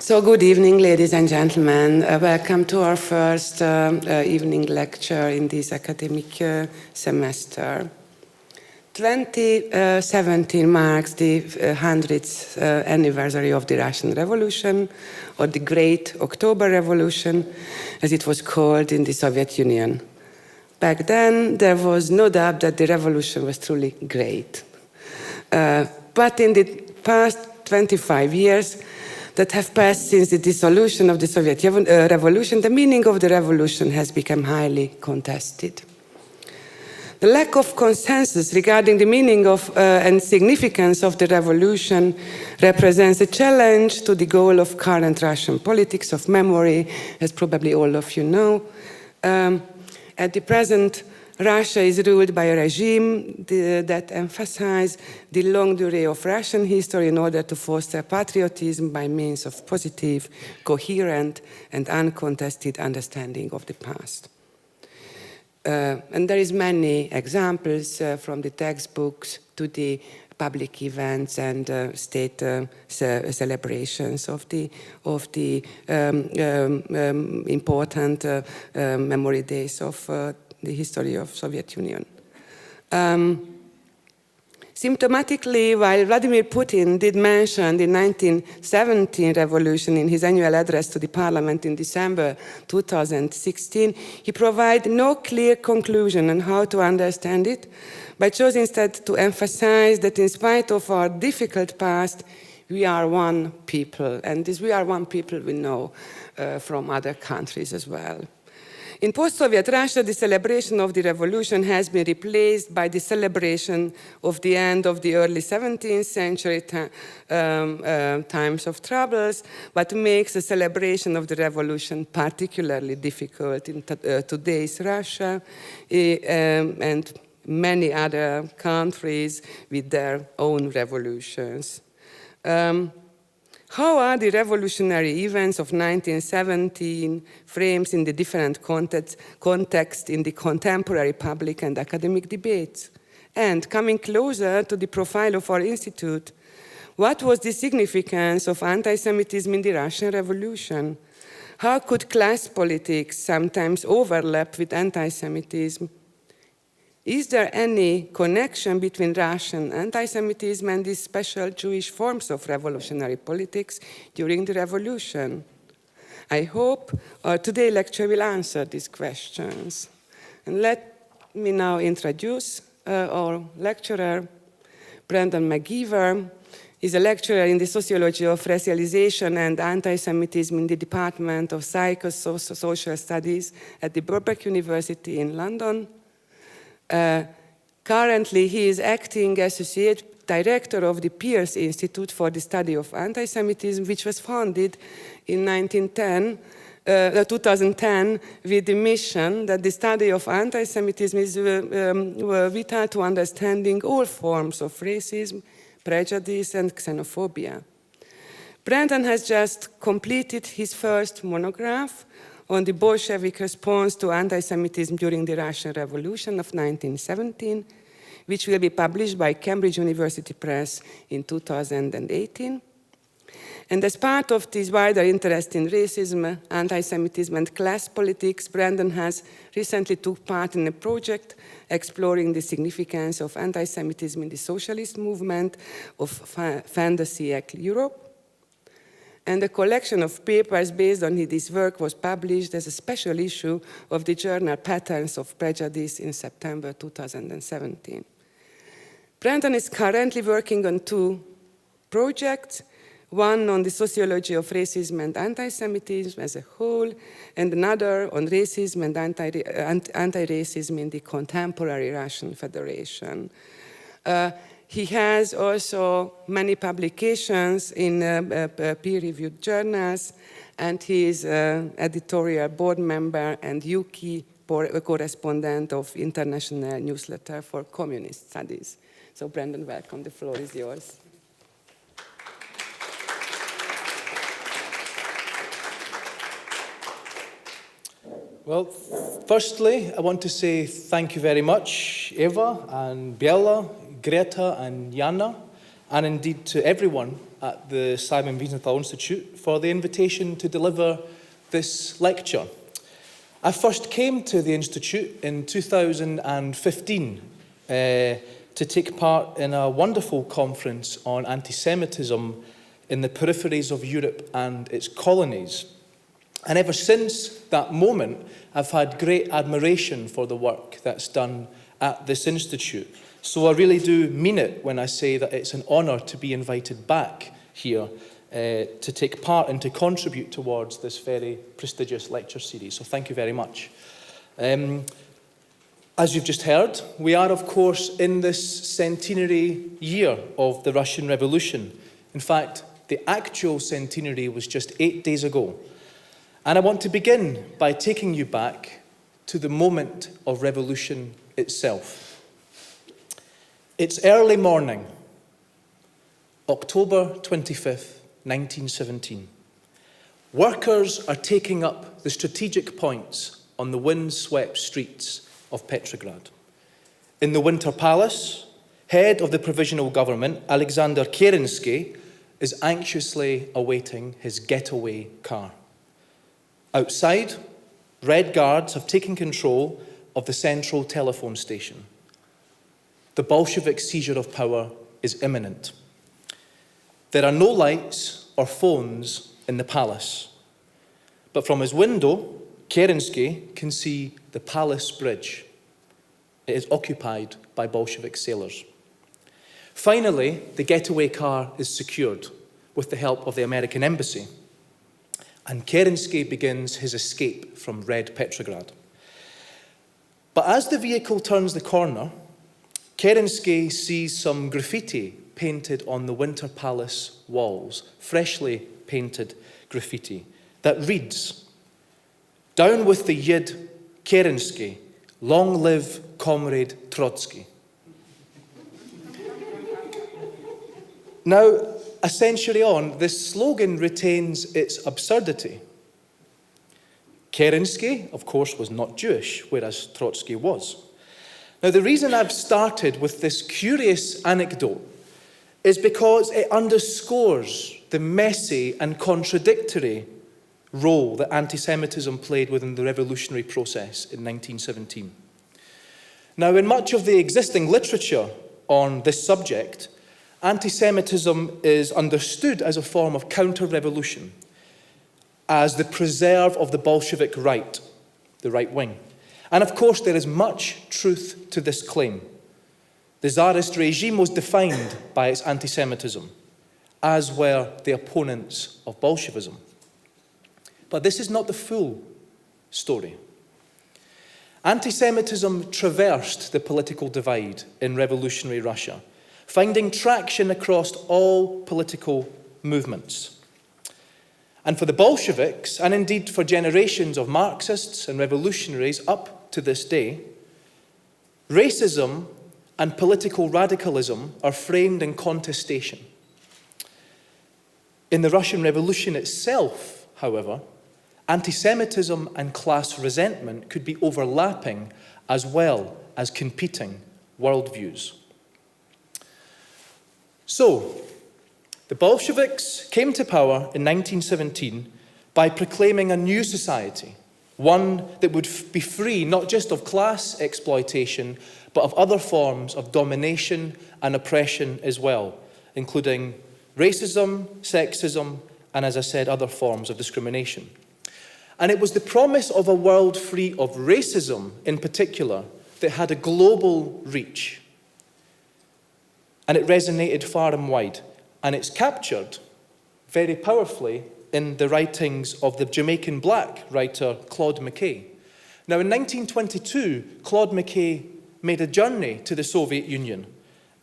So good evening, ladies and gentlemen. Welcome to our first evening lecture in this academic semester. 2017 marks the 100th anniversary of the Russian Revolution, or the Great October Revolution, as it was called in the Soviet Union. Back then, there was no doubt that the revolution was truly great. But in the past 25 years that have passed since the dissolution of the Soviet Revolution, the meaning of the revolution has become highly contested. The lack of consensus regarding the meaning of and significance of the revolution represents a challenge to the goal of current Russian politics of memory, as probably all of you know. At the present, Russia is ruled by a regime that emphasizes the long durée of Russian history in order to foster patriotism by means of positive, coherent, and uncontested understanding of the past. And there is many examples from the textbooks to the public events and state celebrations of the important memory days of the history of Soviet Union. Symptomatically, while Vladimir Putin did mention the 1917 revolution in his annual address to the parliament in December 2016, he provided no clear conclusion on how to understand it, but chose instead to emphasize that in spite of our difficult past, we are one people, and this we are one people we know from other countries as well. In post-Soviet Russia, the celebration of the revolution has been replaced by the celebration of the end of the early 17th century times of troubles, but makes the celebration of the revolution particularly difficult in today's Russia and many other countries with their own revolutions. How are the revolutionary events of 1917 framed in the different context in the contemporary public and academic debates? And coming closer to the profile of our institute, what was the significance of anti-Semitism in the Russian Revolution? How could class politics sometimes overlap with anti-Semitism? Is there any connection between Russian anti-Semitism and these special Jewish forms of revolutionary politics during the revolution? I hope today's lecture will answer these questions. And let me now introduce our lecturer, Brendan McGeever. He's a lecturer in the sociology of racialization and anti-Semitism in the Department of Psychosocial Studies at the Birkbeck University in London. Currently, he is acting associate director of the Pierce Institute for the Study of Anti-Semitism, which was founded in 2010 with the mission that the study of anti-Semitism is vital to understanding all forms of racism, prejudice, and xenophobia. Brendan has just completed his first monograph on the Bolshevik response to anti-Semitism during the Russian Revolution of 1917, which will be published by Cambridge University Press in 2018. And as part of this wider interest in racism, anti-Semitism, and class politics, Brendan has recently took part in a project exploring the significance of anti-Semitism in the socialist movement of fin de siècle Europe. And a collection of papers based on this work was published as a special issue of the journal Patterns of Prejudice in September 2017. Brendan is currently working on two projects, one on the sociology of racism and anti-Semitism as a whole, and another on racism and anti-racism in the contemporary Russian Federation. He has also many publications in peer-reviewed journals, and he is editorial board member and UK correspondent of International Newsletter for Communist Studies. So Brendan, welcome. The floor is yours. Well, firstly, I want to say thank you very much, Eva and Biela, Greta and Jana, and indeed to everyone at the Simon Wiesenthal Institute for the invitation to deliver this lecture. I first came to the Institute in 2015 to take part in a wonderful conference on anti-Semitism in the peripheries of Europe and its colonies. And ever since that moment, I've had great admiration for the work that's done at this institute. So I really do mean it when I say that it's an honour to be invited back here to take part and to contribute towards this very prestigious lecture series. So thank you very much. As you've just heard, we are, of course, in this centenary year of the Russian Revolution. In fact, the actual centenary was just 8 days ago. And I want to begin by taking you back to the moment of revolution itself. It's early morning, October 25th, 1917. Workers are taking up the strategic points on the wind-swept streets of Petrograd. In the Winter Palace, head of the provisional government, Alexander Kerensky, is anxiously awaiting his getaway car. Outside, Red Guards have taken control of the central telephone station. The Bolshevik seizure of power is imminent. There are no lights or phones in the palace. But from his window, Kerensky can see the palace bridge. It is occupied by Bolshevik sailors. Finally, the getaway car is secured with the help of the American embassy. And Kerensky begins his escape from Red Petrograd. But as the vehicle turns the corner, Kerensky sees some graffiti painted on the Winter Palace walls, freshly painted graffiti, that reads, "Down with the Yid Kerensky, long live Comrade Trotsky." Now, a century on, this slogan retains its absurdity. Kerensky, of course, was not Jewish, whereas Trotsky was. Now, the reason I've started with this curious anecdote is because it underscores the messy and contradictory role that anti-Semitism played within the revolutionary process in 1917. Now, in much of the existing literature on this subject, anti-Semitism is understood as a form of counter-revolution, as the preserve of the Bolshevik right, the right wing. And of course, there is much truth to this claim. The Tsarist regime was defined by its anti-Semitism, as were the opponents of Bolshevism. But this is not the full story. Anti-Semitism traversed the political divide in revolutionary Russia, finding traction across all political movements. And for the Bolsheviks, and indeed for generations of Marxists and revolutionaries up to this day, racism and political radicalism are framed in contestation. In the Russian Revolution itself, however, anti-Semitism and class resentment could be overlapping as well as competing worldviews. So, the Bolsheviks came to power in 1917 by proclaiming a new society, one that would be free not just of class exploitation, but of other forms of domination and oppression as well, including racism, sexism, and, as I said, other forms of discrimination. And it was the promise of a world free of racism, in particular, that had a global reach. And it resonated far and wide. And it's captured very powerfully in the writings of the Jamaican black writer Claude McKay. Now, in 1922, Claude McKay made a journey to the Soviet Union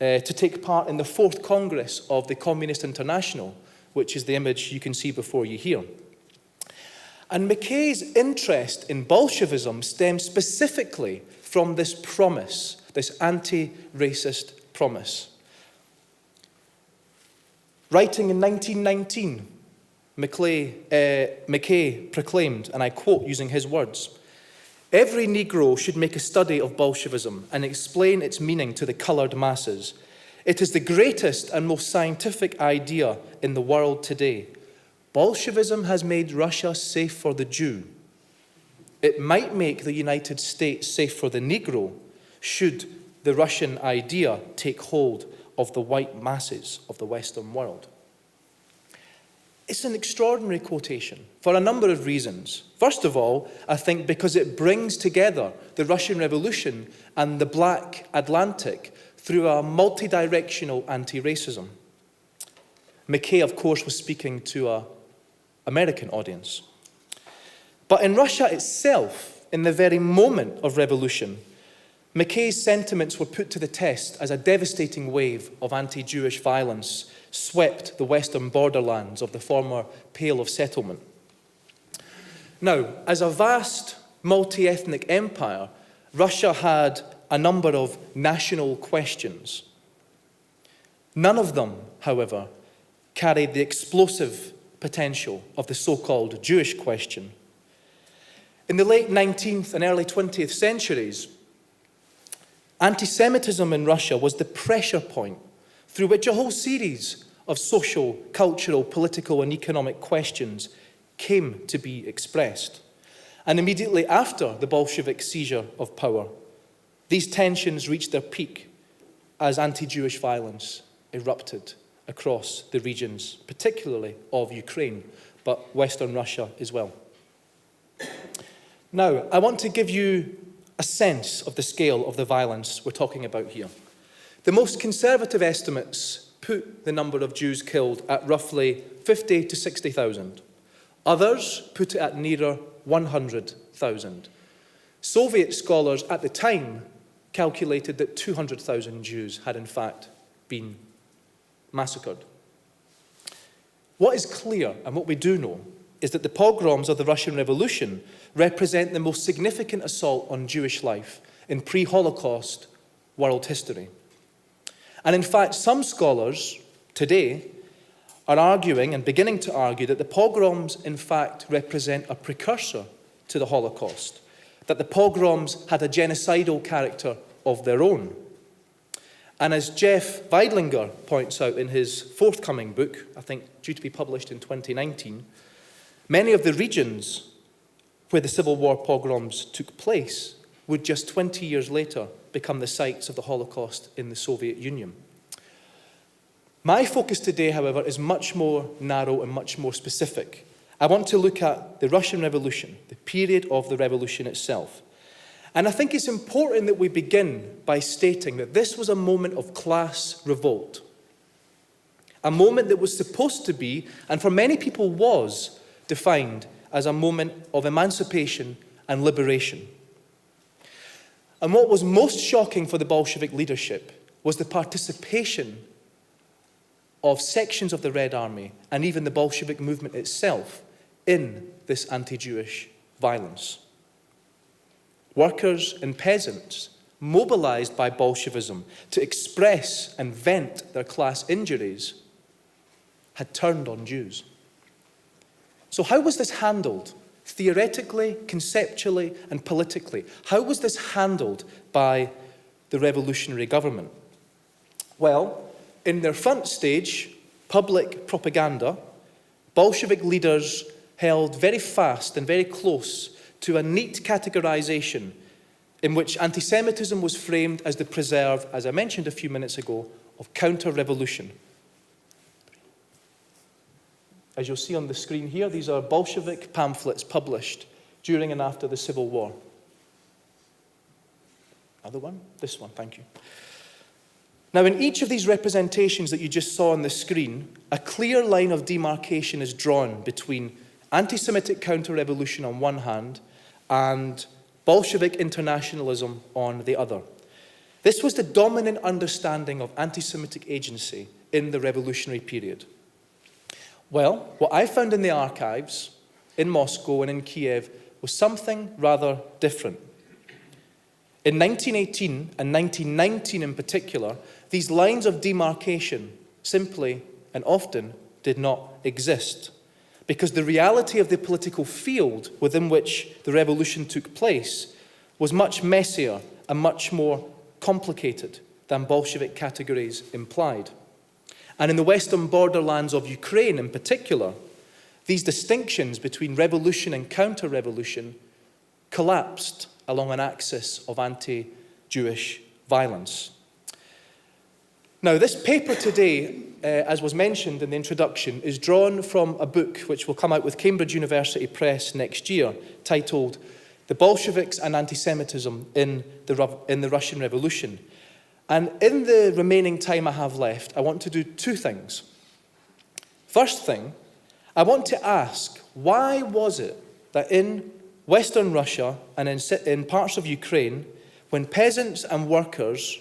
to take part in the 4th Congress of the Communist International, which is the image you can see before you here. And McKay's interest in Bolshevism stemmed specifically from this promise, this anti-racist promise. Writing in 1919, McKay proclaimed, and I quote using his words, "Every Negro should make a study of Bolshevism and explain its meaning to the coloured masses. It is the greatest and most scientific idea in the world today. Bolshevism has made Russia safe for the Jew. It might make the United States safe for the Negro, should the Russian idea take hold of the white masses of the Western world. It's an extraordinary quotation for a number of reasons. First of all, I think because it brings together the Russian Revolution and the Black Atlantic through a multi-directional anti-racism. McKay, of course, was speaking to an American audience. But in Russia itself, in the very moment of revolution, McKay's sentiments were put to the test as a devastating wave of anti-Jewish violence swept the western borderlands of the former Pale of Settlement. Now, as a vast multi-ethnic empire, Russia had a number of national questions. None of them, however, carried the explosive potential of the so-called Jewish question. In the late 19th and early 20th centuries, anti-Semitism in Russia was the pressure point through which a whole series of social, cultural, political and economic questions came to be expressed. And immediately after the Bolshevik seizure of power, these tensions reached their peak as anti-Jewish violence erupted across the regions, particularly of Ukraine, but Western Russia as well. Now, I want to give you a sense of the scale of the violence we're talking about here. The most conservative estimates put the number of Jews killed at roughly 50 to 60,000. Others put it at nearer 100,000. Soviet scholars at the time calculated that 200,000 Jews had in fact been massacred. What is clear, and what we do know, is that the pogroms of the Russian Revolution represent the most significant assault on Jewish life in pre-Holocaust world history. And in fact, some scholars today are arguing and beginning to argue that the pogroms in fact represent a precursor to the Holocaust, that the pogroms had a genocidal character of their own. And as Jeff Weidlinger points out in his forthcoming book, I think due to be published in 2019, many of the regions where the Civil War pogroms took place would just 20 years later become the sites of the Holocaust in the Soviet Union. My focus today, however, is much more narrow and much more specific. I want to look at the Russian Revolution, the period of the revolution itself. And I think it's important that we begin by stating that this was a moment of class revolt. A moment that was supposed to be, and for many people was, defined as a moment of emancipation and liberation. And what was most shocking for the Bolshevik leadership was the participation of sections of the Red Army and even the Bolshevik movement itself in this anti-Jewish violence. Workers and peasants, mobilized by Bolshevism to express and vent their class injuries, had turned on Jews. So how was this handled? Theoretically, conceptually, and politically? How was this handled by the revolutionary government? Well, in their front stage, public propaganda, Bolshevik leaders held very fast and very close to a neat categorization in which anti-Semitism was framed as the preserve, as I mentioned a few minutes ago, of counter-revolution. As you'll see on the screen here, these are Bolshevik pamphlets published during and after the Civil War. Other one? This one, thank you. Now, in each of these representations that you just saw on the screen, a clear line of demarcation is drawn between anti-Semitic counter-revolution on one hand and Bolshevik internationalism on the other. This was the dominant understanding of anti-Semitic agency in the revolutionary period. Well, what I found in the archives in Moscow and in Kiev was something rather different. In 1918 and 1919 in particular, these lines of demarcation simply and often did not exist, because the reality of the political field within which the revolution took place was much messier and much more complicated than Bolshevik categories implied. And in the western borderlands of Ukraine in particular, these distinctions between revolution and counter-revolution collapsed along an axis of anti-Jewish violence. Now, this paper today, as was mentioned in the introduction, is drawn from a book which will come out with Cambridge University Press next year, titled The Bolsheviks and Antisemitism in the Russian Revolution. And in the remaining time I have left, I want to do two things. First thing, I want to ask, why was it that in Western Russia and in parts of Ukraine, when peasants and workers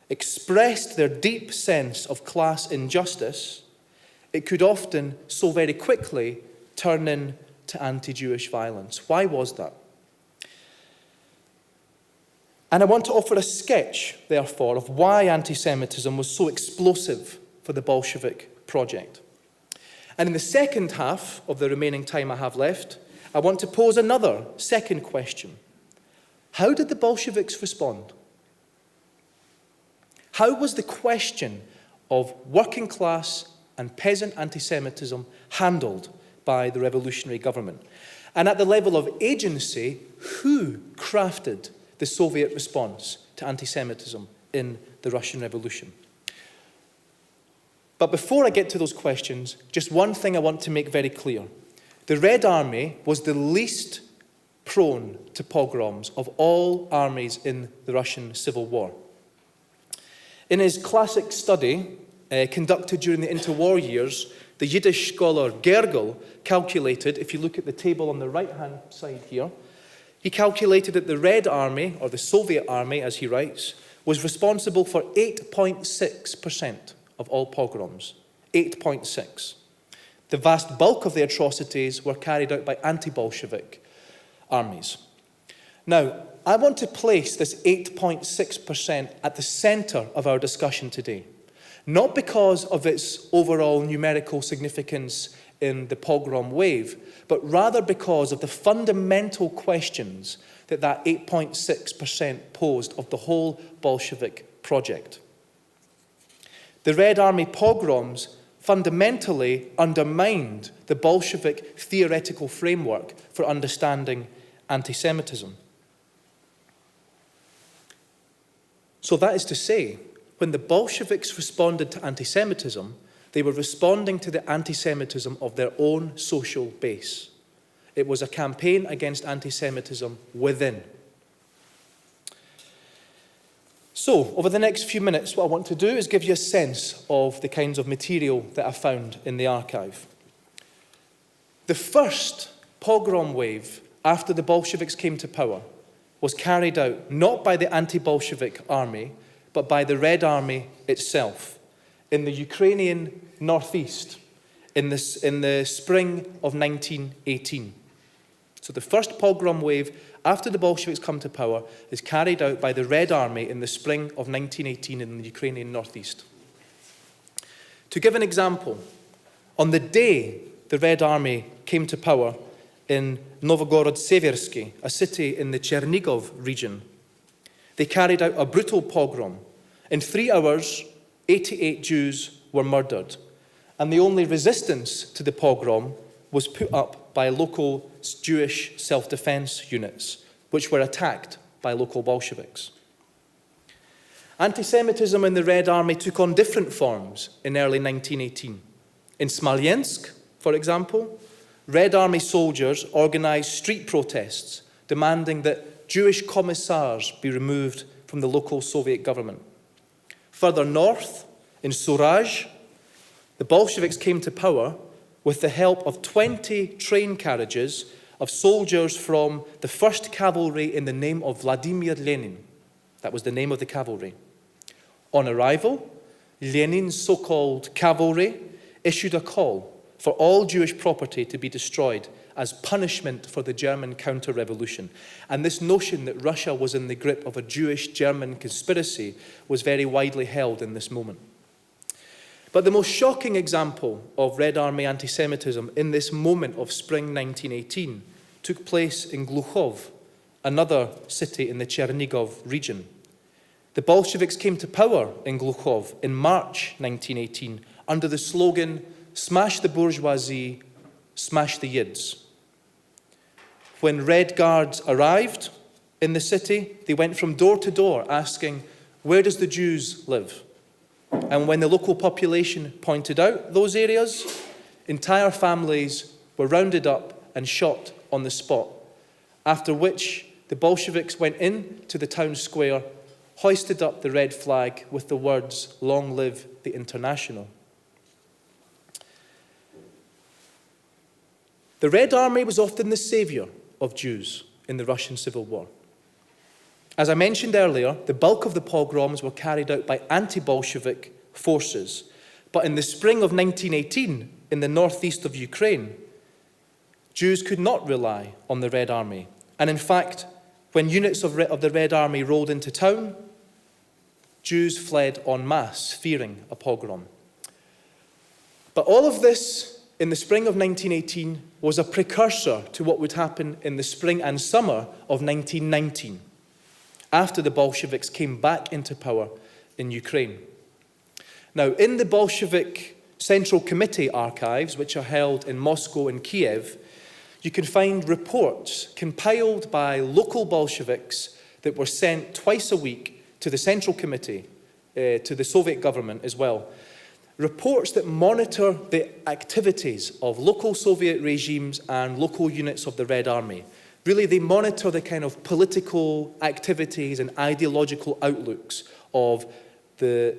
expressed their deep sense of class injustice, it could often so very quickly turn into anti-Jewish violence? Why was that? And I want to offer a sketch, therefore, of why anti-Semitism was so explosive for the Bolshevik project. And in the second half of the remaining time I have left, I want to pose another second question. How did the Bolsheviks respond? How was the question of working class and peasant anti-Semitism handled by the revolutionary government? And at the level of agency, who crafted the Soviet response to anti-Semitism in the Russian Revolution? But before I get to those questions, just one thing I want to make very clear. The Red Army was the least prone to pogroms of all armies in the Russian Civil War. In his classic study, conducted during the interwar years, the Yiddish scholar Gergel calculated, if you look at the table on the right-hand side here, he calculated that the Red Army, or the Soviet Army, as he writes, was responsible for 8.6% of all pogroms. 8.6. The vast bulk of the atrocities were carried out by anti-Bolshevik armies. Now, I want to place this 8.6% at the centre of our discussion today, not because of its overall numerical significance in the pogrom wave, but rather because of the fundamental questions that 8.6% posed of the whole Bolshevik project. The Red Army pogroms fundamentally undermined the Bolshevik theoretical framework for understanding anti-Semitism. So that is to say, when the Bolsheviks responded to anti-Semitism, they were responding to the anti-Semitism of their own social base. It was a campaign against anti-Semitism within. So, over the next few minutes, what I want to do is give you a sense of the kinds of material that I found in the archive. The first pogrom wave after the Bolsheviks came to power was carried out not by the anti-Bolshevik army, but by the Red Army itself in the Ukrainian northeast in the spring of 1918. So the first pogrom wave after the Bolsheviks come to power is carried out by the Red Army in the spring of 1918 in the Ukrainian northeast. To give an example, on the day the Red Army came to power in Novgorod-Seversky, a city in the Chernigov region, they carried out a brutal pogrom. In 3 hours, 88 Jews were murdered, and the only resistance to the pogrom was put up by local Jewish self-defense units, which were attacked by local Bolsheviks. Anti-Semitism in the Red Army took on different forms in early 1918. In Smolensk, for example, Red Army soldiers organized street protests demanding that Jewish commissars be removed from the local Soviet government. Further north, in Suraj, the Bolsheviks came to power with the help of 20 train carriages of soldiers from the 1st Cavalry in the name of Vladimir Lenin. That was the name of the cavalry. On arrival, Lenin's so-called cavalry issued a call for all Jewish property to be destroyed as punishment for the German counter-revolution. And this notion that Russia was in the grip of a Jewish-German conspiracy was very widely held in this moment. But the most shocking example of Red Army anti-Semitism in this moment of spring 1918 took place in Gluchov, another city in the Chernigov region. The Bolsheviks came to power in Gluchov in March 1918 under the slogan, "Smash the bourgeoisie, smash the Yids." When Red Guards arrived in the city, they went from door to door asking, "Where does the Jews live?" And when the local population pointed out those areas, entire families were rounded up and shot on the spot, after which the Bolsheviks went into the town square, hoisted up the red flag with the words, "Long live the International." The Red Army was often the saviour of Jews in the Russian Civil War. As I mentioned earlier, the bulk of the pogroms were carried out by anti-Bolshevik forces. But in the spring of 1918, in the northeast of Ukraine, Jews could not rely on the Red Army. And in fact, when units of the Red Army rolled into town, Jews fled en masse, fearing a pogrom. But all of this in the spring of 1918 was a precursor to what would happen in the spring and summer of 1919, after the Bolsheviks came back into power in Ukraine. Now, in the Bolshevik Central Committee archives, which are held in Moscow and Kiev, you can find reports compiled by local Bolsheviks that were sent twice a week to the Central Committee, to the Soviet government as well. Reports that monitor the activities of local Soviet regimes and local units of the Red Army. Really, they monitor the kind of political activities and ideological outlooks of the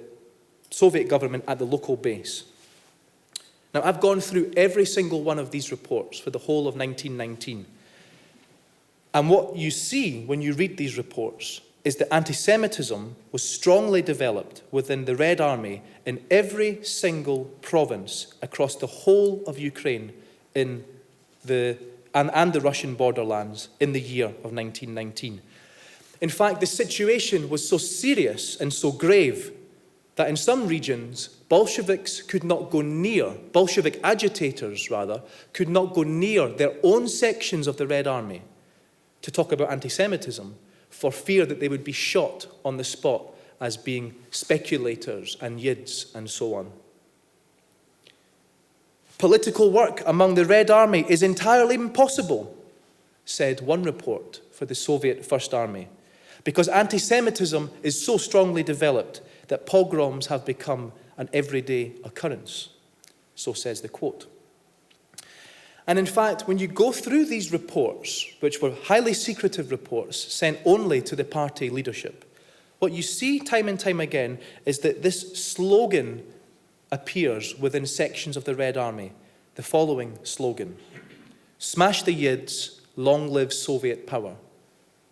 Soviet government at the local base. Now, I've gone through every single one of these reports for the whole of 1919. And what you see when you read these reports is that anti-Semitism was strongly developed within the Red Army in every single province across the whole of Ukraine and the Russian borderlands in the year of 1919. In fact, the situation was so serious and so grave that in some regions, Bolsheviks could not go near, Bolshevik agitators rather, could not go near their own sections of the Red Army to talk about anti-Semitism, for fear that they would be shot on the spot as being speculators and Yids and so on. Political work among the Red Army is entirely impossible, said one report for the Soviet First Army, because anti-Semitism is so strongly developed that pogroms have become an everyday occurrence. So says the quote. And in fact, when you go through these reports, which were highly secretive reports sent only to the party leadership, what you see time and time again is that this slogan appears within sections of the Red Army. The following slogan: "Smash the Yids, long live Soviet power.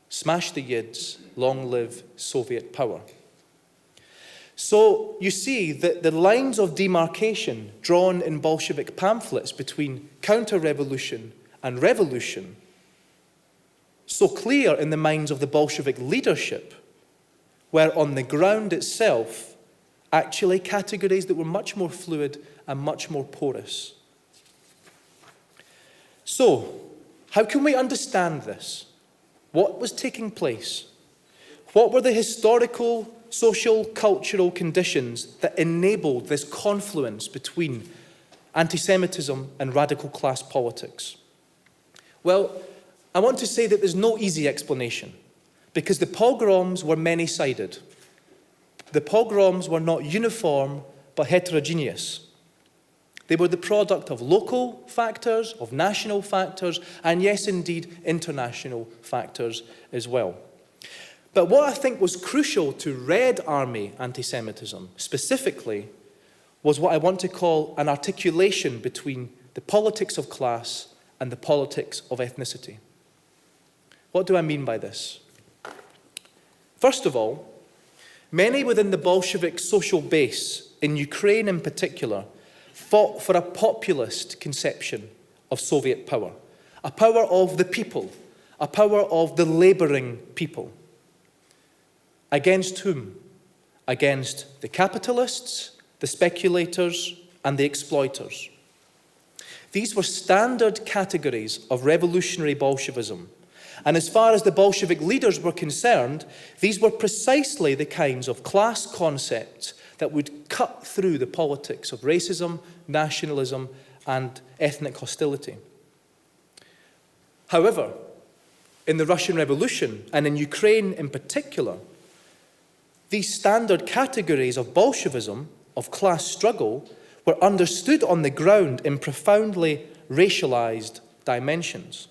Smash the Yids, long live Soviet power." So you see that the lines of demarcation drawn in Bolshevik pamphlets between counter-revolution and revolution, so clear in the minds of the Bolshevik leadership, were on the ground itself actually categories that were much more fluid and much more porous. So, how can we understand this? What was taking place? What were the historical, social, cultural conditions that enabled this confluence between anti-Semitism and radical class politics? Well, I want to say that there's no easy explanation, because the pogroms were many-sided. The pogroms were not uniform, but heterogeneous. They were the product of local factors, of national factors, and yes, indeed, international factors as well. But what I think was crucial to Red Army anti-Semitism specifically was what I want to call an articulation between the politics of class and the politics of ethnicity. What do I mean by this? First of all, many within the Bolshevik social base, in Ukraine in particular, fought for a populist conception of Soviet power, a power of the people, a power of the laboring people. Against whom? Against the capitalists, the speculators, and the exploiters. These were standard categories of revolutionary Bolshevism, And as far as the Bolshevik leaders were concerned, these were precisely the kinds of class concepts that would cut through the politics of racism, nationalism, and ethnic hostility. However, in the Russian Revolution, and in Ukraine in particular, these standard categories of Bolshevism, of class struggle, were understood on the ground in profoundly racialized dimensions.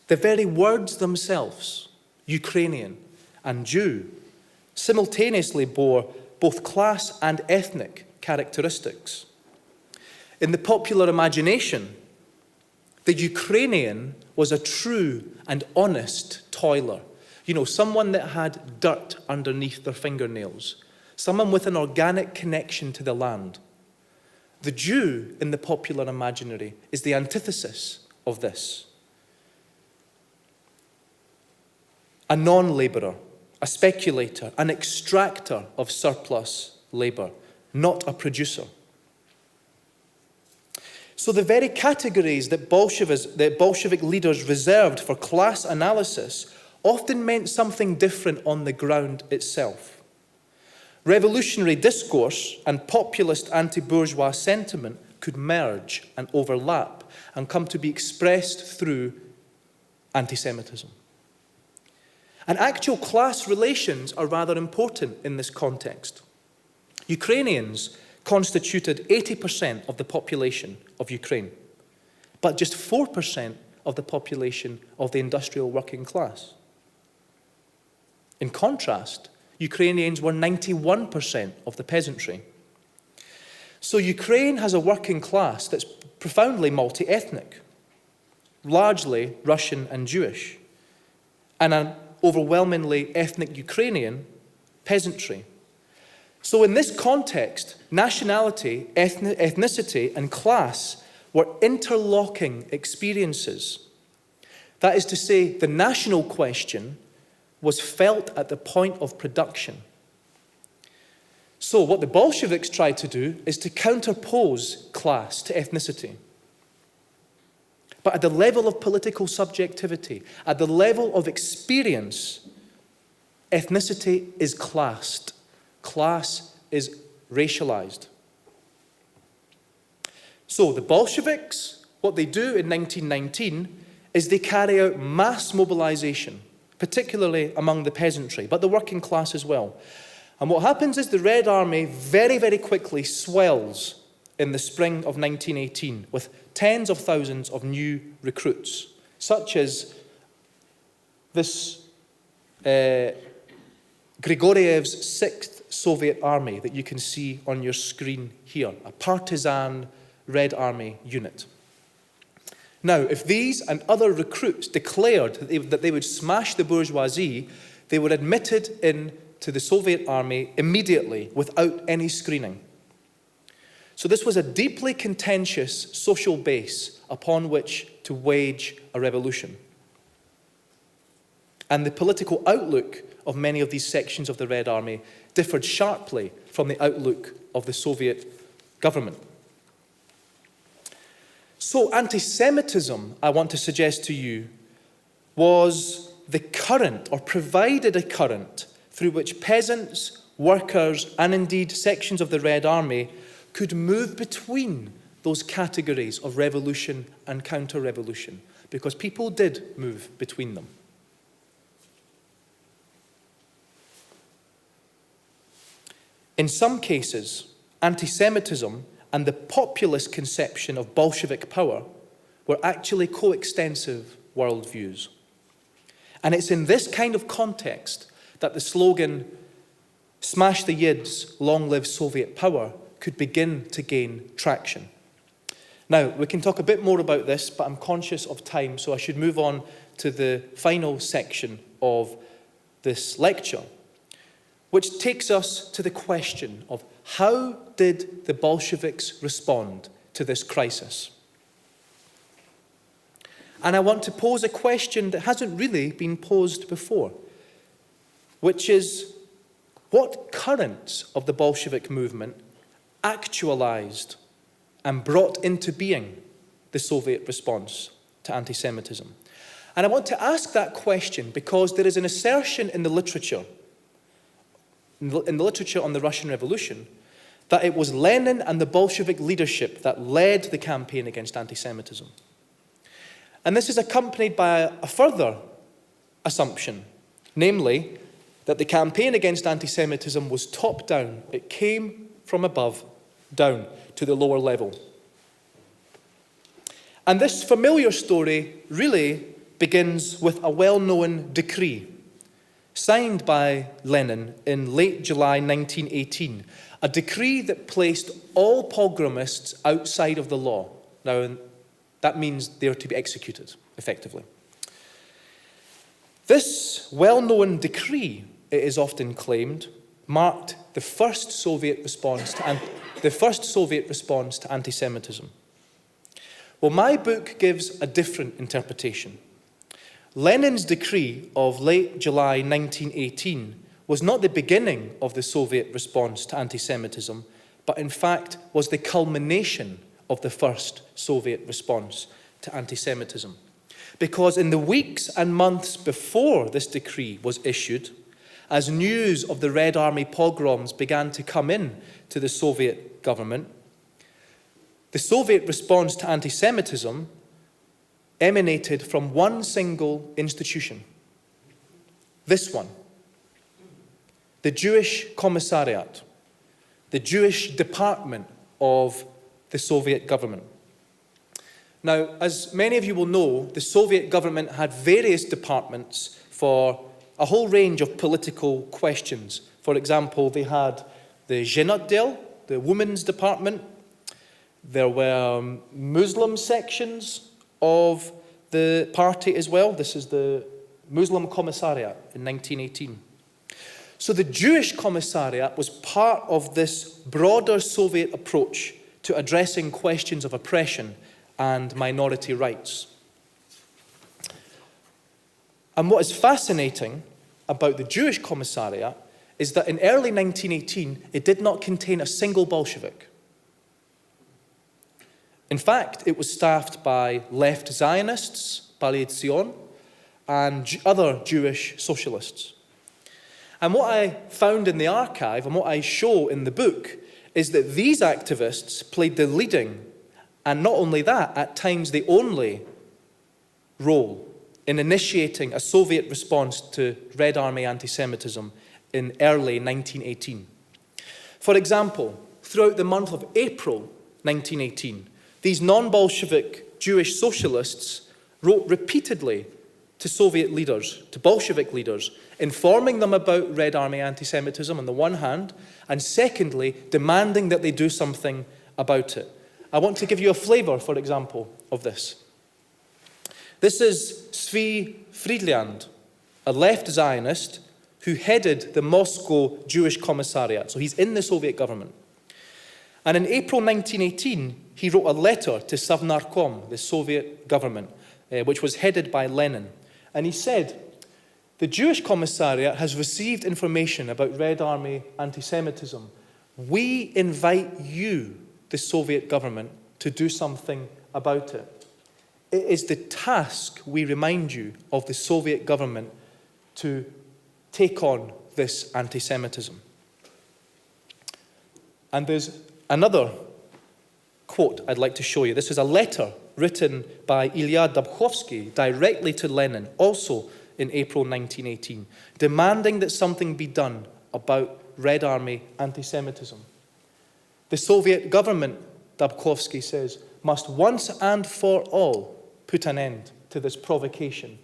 The very words themselves, Ukrainian and Jew, simultaneously bore both class and ethnic characteristics. In the popular imagination, the Ukrainian was a true and honest toiler. You know, someone that had dirt underneath their fingernails, someone with an organic connection to the land. The Jew in the popular imaginary is the antithesis of this. A non-labourer, a speculator, an extractor of surplus labour, not a producer. So the very categories that Bolshevik leaders reserved for class analysis often meant something different on the ground itself. Revolutionary discourse and populist anti-bourgeois sentiment could merge and overlap and come to be expressed through anti-Semitism. And actual class relations are rather important in this context. Ukrainians constituted 80% of the population of Ukraine, but just 4% of the population of the industrial working class. In contrast, Ukrainians were 91% of the peasantry. So Ukraine has a working class that's profoundly multi-ethnic, largely Russian and Jewish, and an overwhelmingly ethnic Ukrainian peasantry. So in this context, nationality, ethnicity, and class were interlocking experiences. That is to say, the national question was felt at the point of production. So what the Bolsheviks tried to do is to counterpose class to ethnicity. But at the level of political subjectivity, at the level of experience, ethnicity is classed. Class is racialized. So the Bolsheviks, what they do in 1919 is they carry out mass mobilization, particularly among the peasantry, but the working class as well. And what happens is the Red Army very, very quickly swells in the spring of 1918 with tens of thousands of new recruits, such as this Grigoriev's 6th Soviet Army that you can see on your screen here, a partisan Red Army unit. Now, if these and other recruits declared that they would smash the bourgeoisie, they were admitted into the Soviet army immediately without any screening. So this was a deeply contentious social base upon which to wage a revolution. And the political outlook of many of these sections of the Red Army differed sharply from the outlook of the Soviet government. So anti-Semitism, I want to suggest to you, was the current, or provided a current, through which peasants, workers, and indeed sections of the Red Army could move between those categories of revolution and counter-revolution, because people did move between them. In some cases, anti-Semitism and the populist conception of Bolshevik power were actually coextensive worldviews. And it's in this kind of context that the slogan, "Smash the Yids, long live Soviet power," could begin to gain traction. Now, we can talk a bit more about this, but I'm conscious of time, so I should move on to the final section of this lecture, which takes us to the question of how did the Bolsheviks respond to this crisis? And I want to pose a question that hasn't really been posed before, which is, what currents of the Bolshevik movement actualized and brought into being the Soviet response to anti-Semitism? And I want to ask that question because there is an assertion in the literature, in the literature on the Russian Revolution, that it was Lenin and the Bolshevik leadership that led the campaign against anti-Semitism. And this is accompanied by a further assumption, namely that the campaign against anti-Semitism was top-down. It came from above, down to the lower level. And this familiar story really begins with a well-known decree signed by Lenin in late July 1918, a decree that placed all pogromists outside of the law. Now, that means they are to be executed, effectively. This well-known decree, it is often claimed, marked the first Soviet response to anti-Semitism. Well, my book gives a different interpretation. Lenin's decree of late July 1918 was not the beginning of the Soviet response to anti-Semitism, but in fact was the culmination of the first Soviet response to anti-Semitism. Because in the weeks and months before this decree was issued, as news of the Red Army pogroms began to come in to the Soviet government, the Soviet response to anti-Semitism emanated from one single institution. This one, the Jewish commissariat, the Jewish department of the Soviet government. Now, as many of you will know, the Soviet government had various departments for a whole range of political questions. For example, they had the Zhenotdel, the women's department. There were Muslim sections of the party as well. This is the Muslim commissariat in 1918. So the Jewish commissariat was part of this broader Soviet approach to addressing questions of oppression and minority rights. And what is fascinating about the Jewish commissariat is that in early 1918, it did not contain a single Bolshevik. In fact, it was staffed by left Zionists, Balei Zion, and other Jewish socialists. And what I found in the archive, and what I show in the book, is that these activists played the leading, and not only that, at times the only role in initiating a Soviet response to Red Army anti-Semitism in early 1918. For example, throughout the month of April 1918, these non-Bolshevik Jewish socialists wrote repeatedly to Soviet leaders, to Bolshevik leaders, informing them about Red Army anti-Semitism on the one hand, and secondly, demanding that they do something about it. I want to give you a flavor, for example, of this. This is Freedland, a left Zionist who headed the Moscow Jewish Commissariat. So he's in the Soviet government. And in April 1918, he wrote a letter to Savnarkom, the Soviet government, which was headed by Lenin. And he said, "The Jewish Commissariat has received information about Red Army anti-Semitism. We invite you, the Soviet government, to do something about it. It is the task, we remind you, of the Soviet government to take on this anti-Semitism." And there's another quote I'd like to show you. This is a letter written by Ilya Dabkovsky directly to Lenin, also in April 1918, demanding that something be done about Red Army anti-Semitism. The Soviet government, Dabkovsky says, must once and for all put an end to this provocation.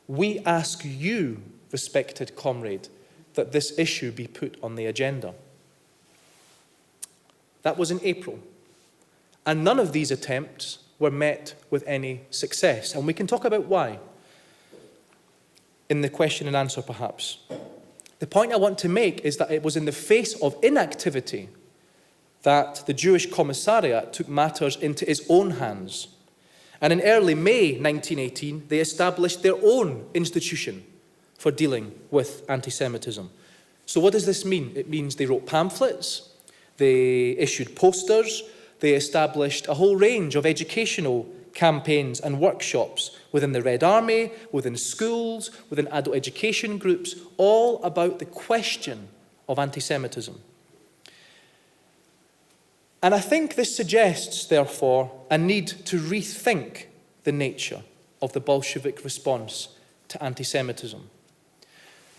We ask you, respected comrade, that this issue be put on the agenda. That was in April. And none of these attempts were met with any success. And we can talk about why in the question and answer, perhaps. The point I want to make is that it was in the face of inactivity that the Jewish Commissariat took matters into its own hands. And in early May 1918, they established their own institution for dealing with anti-Semitism. So what does this mean? It means they wrote pamphlets, they issued posters, they established a whole range of educational campaigns and workshops within the Red Army, within schools, within adult education groups, all about the question of anti-Semitism. And I think this suggests, therefore, a need to rethink the nature of the Bolshevik response to anti-Semitism.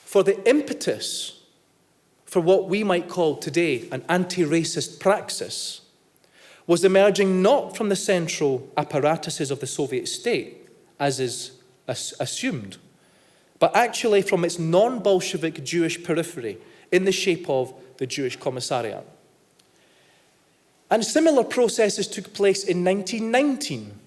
For the impetus for what we might call today an anti-racist praxis was emerging not from the central apparatuses of the Soviet state, as is assumed, but actually from its non-Bolshevik Jewish periphery in the shape of the Jewish commissariat. And similar processes took place in 1919.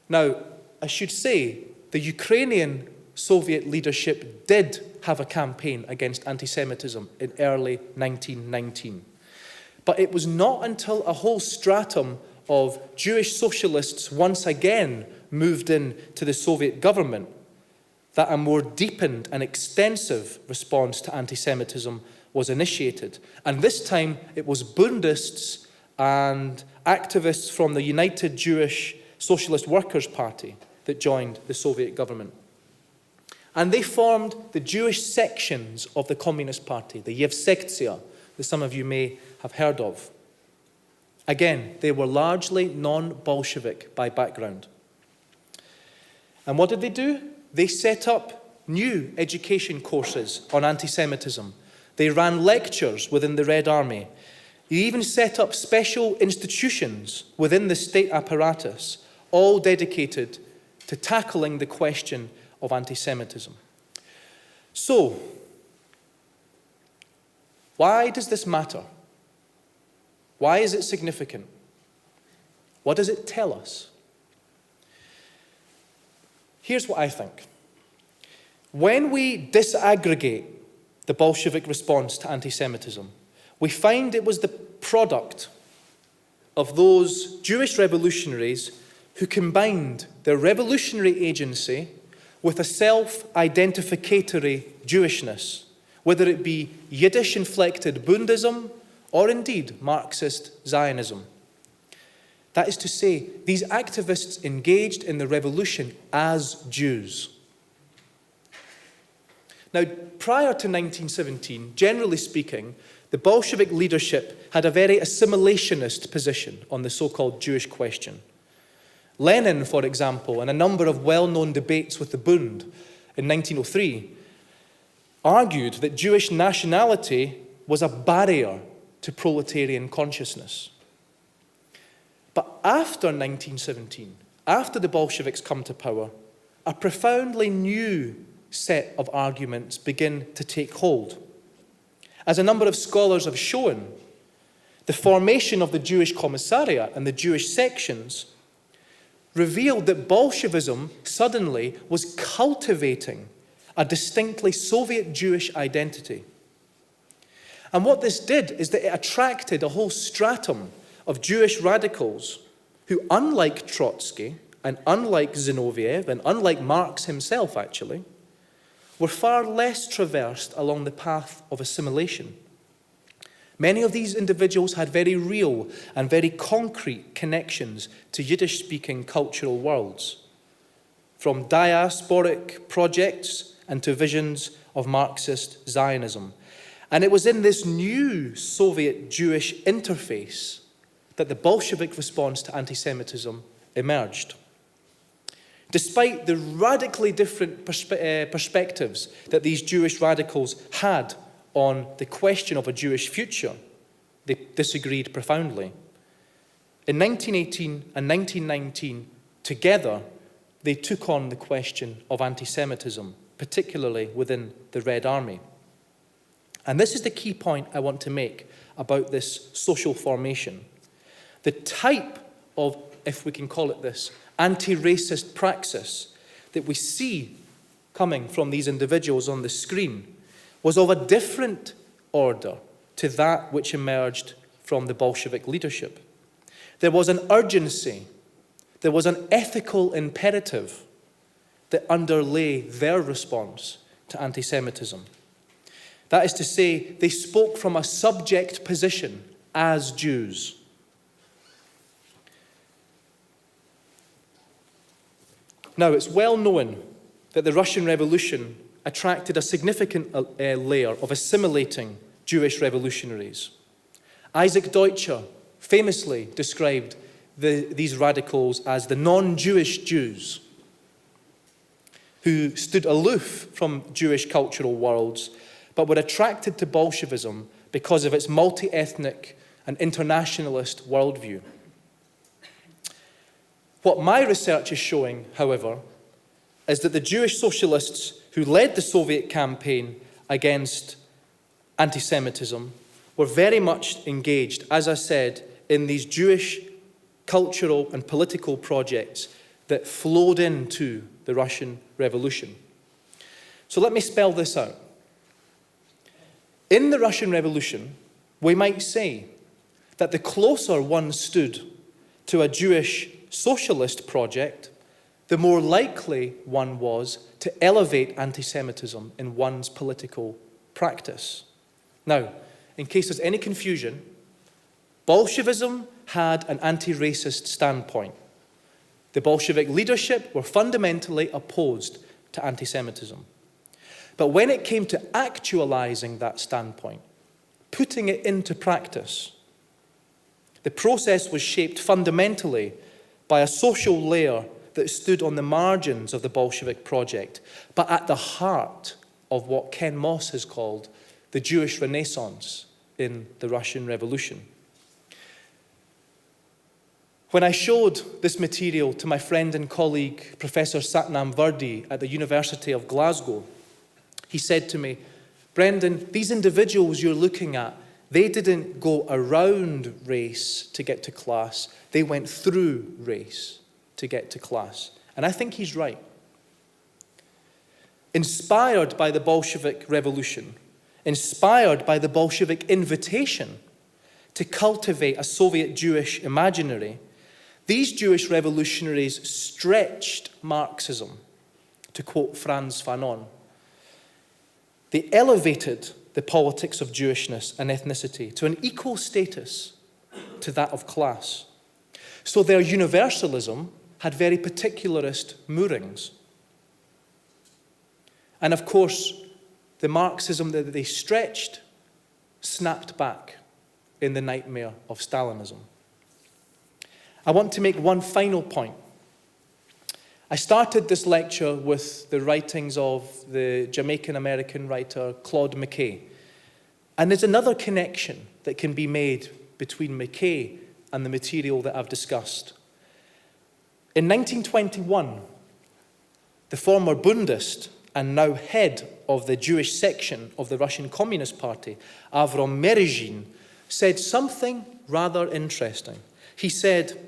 Now, I should say, the Ukrainian Soviet leadership did have a campaign against anti-Semitism in early 1919. But it was not until a whole stratum of Jewish socialists once again moved in to the Soviet government that a more deepened and extensive response to anti-Semitism was initiated. And this time it was Bundists and activists from the United Jewish Socialist Workers' Party that joined the Soviet government. And they formed the Jewish sections of the Communist Party, the Yevsektia, that some of you may have heard of. Again, they were largely non-Bolshevik by background. And what did they do? They set up new education courses on anti-Semitism. They ran lectures within the Red Army. They even set up special institutions within the state apparatus, all dedicated to tackling the question of anti-Semitism. So, why does this matter? Why is it significant? What does it tell us? Here's what I think. When we disaggregate the Bolshevik response to anti-Semitism, we find it was the product of those Jewish revolutionaries who combined their revolutionary agency with a self-identificatory Jewishness, whether it be Yiddish-inflected Bundism or indeed Marxist Zionism. That is to say, these activists engaged in the revolution as Jews. Now, prior to 1917, generally speaking, the Bolshevik leadership had a very assimilationist position on the so-called Jewish question. Lenin, for example, in a number of well-known debates with the Bund in 1903, argued that Jewish nationality was a barrier to proletarian consciousness. But after 1917, after the Bolsheviks come to power, a profoundly new set of arguments begin to take hold. As a number of scholars have shown, the formation of the Jewish commissariat and the Jewish sections revealed that Bolshevism suddenly was cultivating a distinctly Soviet Jewish identity. And what this did is that it attracted a whole stratum of Jewish radicals who, unlike Trotsky and unlike Zinoviev and unlike Marx himself actually, were far less traversed along the path of assimilation. Many of these individuals had very real and very concrete connections to Yiddish-speaking cultural worlds, from diasporic projects and to visions of Marxist Zionism. And it was in this new Soviet Jewish interface that the Bolshevik response to anti-Semitism emerged. Despite the radically different perspectives that these Jewish radicals had on the question of a Jewish future, they disagreed profoundly. In 1918 and 1919, together, they took on the question of anti-Semitism, particularly within the Red Army. And this is the key point I want to make about this social formation. The type of, if we can call it this, anti-racist praxis that we see coming from these individuals on the screen was of a different order to that which emerged from the Bolshevik leadership. There was an urgency, there was an ethical imperative that underlay their response to anti-Semitism. That is to say, they spoke from a subject position as Jews. Now, it's well known that the Russian Revolution attracted a significant layer of assimilating Jewish revolutionaries. Isaac Deutscher famously described these radicals as the non-Jewish Jews, who stood aloof from Jewish cultural worlds, but were attracted to Bolshevism because of its multi-ethnic and internationalist worldview. What my research is showing, however, is that the Jewish socialists who led the Soviet campaign against anti-Semitism were very much engaged, as I said, in these Jewish cultural and political projects that flowed into the Russian Revolution. So let me spell this out. In the Russian Revolution, we might say that the closer one stood to a Jewish socialist project, the more likely one was to elevate anti-Semitism in one's political practice. Now, in case there's any confusion, Bolshevism had an anti-racist standpoint. The Bolshevik leadership were fundamentally opposed to anti-Semitism. But when it came to actualizing that standpoint, putting it into practice, the process was shaped fundamentally by a social layer that stood on the margins of the Bolshevik project, but at the heart of what Ken Moss has called the Jewish Renaissance in the Russian Revolution. When I showed this material to my friend and colleague, Professor Satnam Vardi at the University of Glasgow, he said to me, "Brendan, these individuals you're looking at, they didn't go around race to get to class, they went through race to get to class." And I think he's right. Inspired by the Bolshevik Revolution, inspired by the Bolshevik invitation to cultivate a Soviet Jewish imaginary, these Jewish revolutionaries stretched Marxism, to quote Franz Fanon. They elevated the politics of Jewishness and ethnicity to an equal status to that of class. So their universalism had very particularist moorings. And of course, the Marxism that they stretched snapped back in the nightmare of Stalinism. I want to make one final point. I started this lecture with the writings of the Jamaican-American writer Claude McKay. And there's another connection that can be made between McKay and the material that I've discussed. In 1921, the former Bundist and now head of the Jewish section of the Russian Communist Party, Avrom Merezhin, said something rather interesting. He said,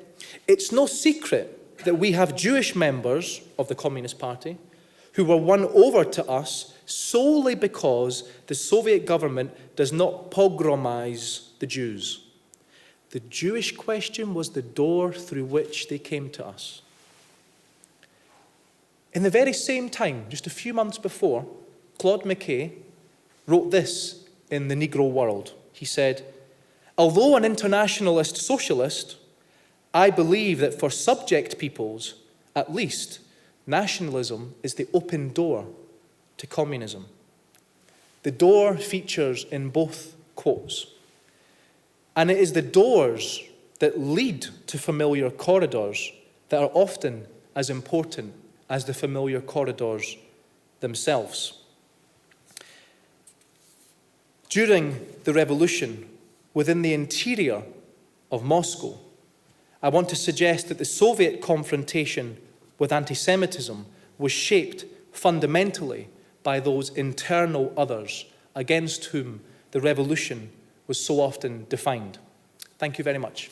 "It's no secret that we have Jewish members of the Communist Party who were won over to us solely because the Soviet government does not pogromize the Jews. The Jewish question was the door through which they came to us." In the very same time, just a few months before, Claude McKay wrote this in The Negro World. He said, "Although an internationalist socialist, I believe that for subject peoples, at least, nationalism is the open door to communism." The door features in both quotes. And it is the doors that lead to familiar corridors that are often as important as the familiar corridors themselves. During the revolution, within the interior of Moscow, I want to suggest that the Soviet confrontation with anti-Semitism was shaped fundamentally by those internal others against whom the revolution was so often defined. Thank you very much.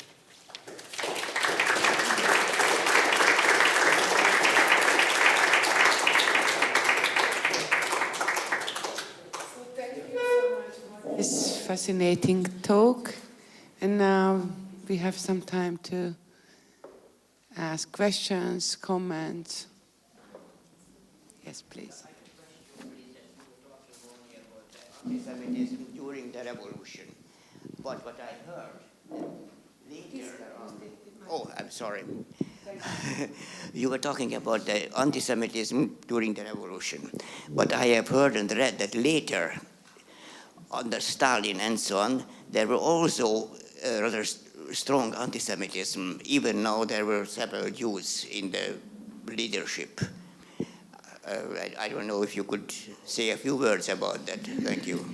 Thank you so much for this fascinating talk. And now we have some time to ask questions, comments. Yes, please. Antisemitism during the revolution. But what I heard later, oh, I'm sorry. You were talking about the anti-Semitism during the revolution, but I have heard and read that later, under Stalin and so on, there were also rather strong anti-Semitism. Even now there were several Jews in the leadership. I don't know if you could say a few words about that. Thank you.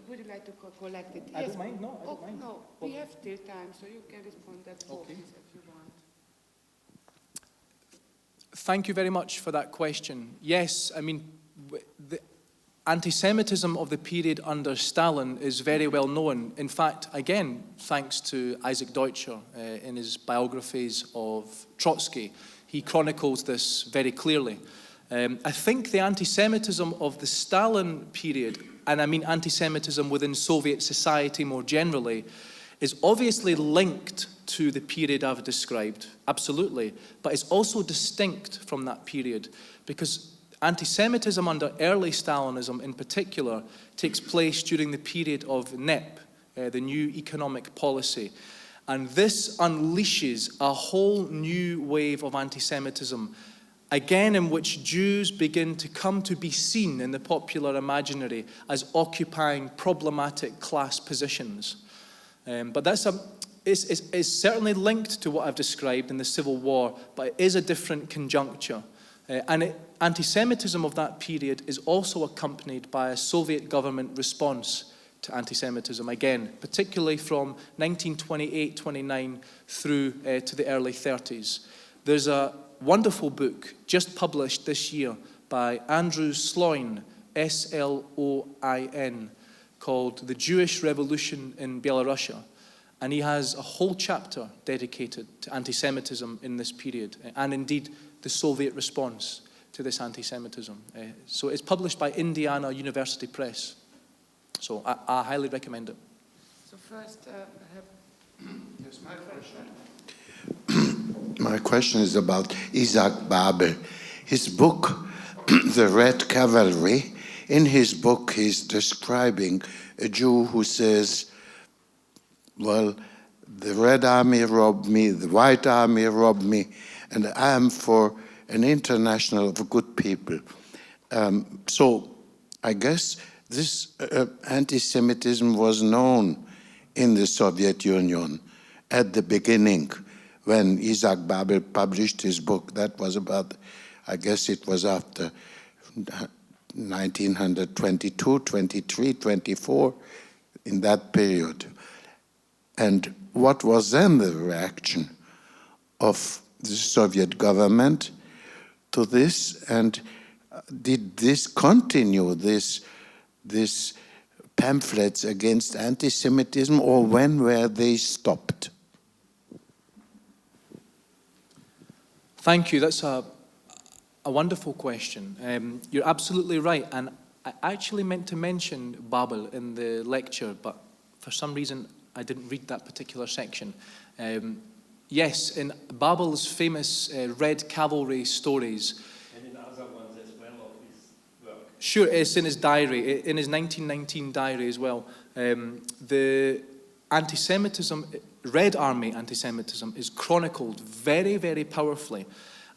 Would you like to collect it? I don't mind. No, I don't mind. No, we have still time, so you can respond that okay. If you want. Thank you very much for that question. Yes, I mean, the anti-Semitism of the period under Stalin is very well known. In fact, again, thanks to Isaac Deutscher in his biographies of Trotsky, he chronicles this very clearly. I think the anti-Semitism of the Stalin period, and I mean anti-Semitism within Soviet society more generally, is obviously linked to the period I've described, absolutely, but it's also distinct from that period because anti-Semitism under early Stalinism in particular takes place during the period of NEP, the new economic policy. And this unleashes a whole new wave of anti-Semitism, again in which Jews begin to come to be seen in the popular imaginary as occupying problematic class positions. But that's is certainly linked to what I've described in the Civil War, but it is a different conjuncture. Anti-Semitism of that period is also accompanied by a Soviet government response to anti-Semitism, again, particularly from 1928-29 through to the early 30s. There's a wonderful book just published this year by Andrew Sloin, S-L-O-I-N, called The Jewish Revolution in Belarusia. And he has a whole chapter dedicated to anti-Semitism in this period, and indeed the Soviet response to this anti-Semitism. So it's published by Indiana University Press. So I highly recommend it. So first, Yes, my question is about Isaac Babel. His book, The Red Cavalry, in his book he's describing a Jew who says, well, the Red Army robbed me, the White Army robbed me, and I am for an international of good people. So I guess this anti-Semitism was known in the Soviet Union at the beginning when Isaac Babel published his book. That was about, I guess it was after 1922, 23, 24, in that period. And what was then the reaction of the Soviet government to this? And did this continue, this pamphlets against anti-Semitism, or when were they stopped? Thank you. That's a wonderful question. You're absolutely right. And I actually meant to mention Babel in the lecture, but for some reason I didn't read that particular section. Yes, in Babel's famous Red Cavalry stories. And in other ones as well of his work. Sure, it's in his diary, in his 1919 diary as well. The anti-Semitism, Red Army anti-Semitism, is chronicled very, very powerfully.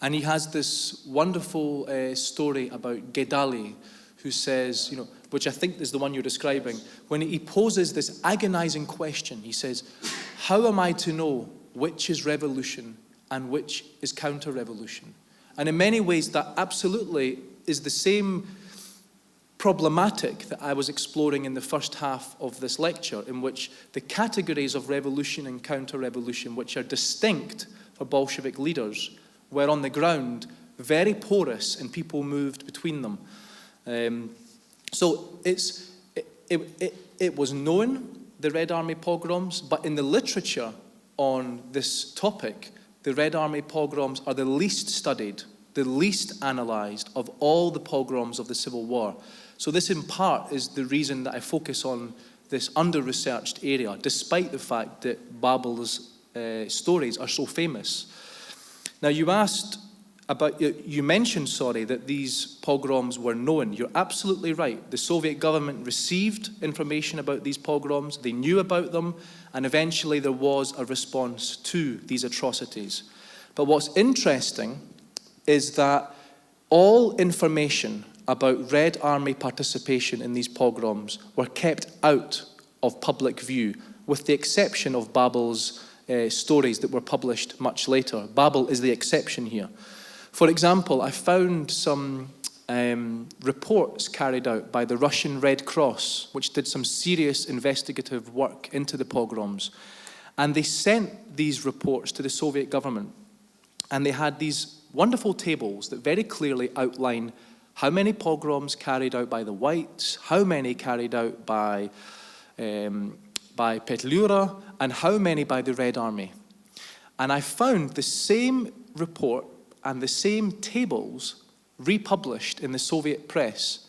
And he has this wonderful story about Gedali, who says, which I think is the one you're describing, when he poses this agonizing question. He says, how am I to know which is revolution and which is counter-revolution? And in many ways, that absolutely is the same problematic that I was exploring in the first half of this lecture, in which the categories of revolution and counter-revolution, which are distinct for Bolshevik leaders, were on the ground very porous and people moved between them. So it was known, the Red Army pogroms, but in the literature on this topic, the Red Army pogroms are the least studied, the least analysed of all the pogroms of the Civil War. So this in part is the reason that I focus on this under-researched area, despite the fact that Babel's stories are so famous. Now you asked you mentioned, sorry, that these pogroms were known. You're absolutely right. The Soviet government received information about these pogroms, they knew about them, and eventually there was a response to these atrocities. But what's interesting is that all information about Red Army participation in these pogroms were kept out of public view, with the exception of Babel's stories that were published much later. Babel is the exception here. For example, I found some reports carried out by the Russian Red Cross, which did some serious investigative work into the pogroms. And they sent these reports to the Soviet government. And they had these wonderful tables that very clearly outline how many pogroms carried out by the whites, how many carried out by Petlura, and how many by the Red Army. And I found the same report and the same tables republished in the Soviet press,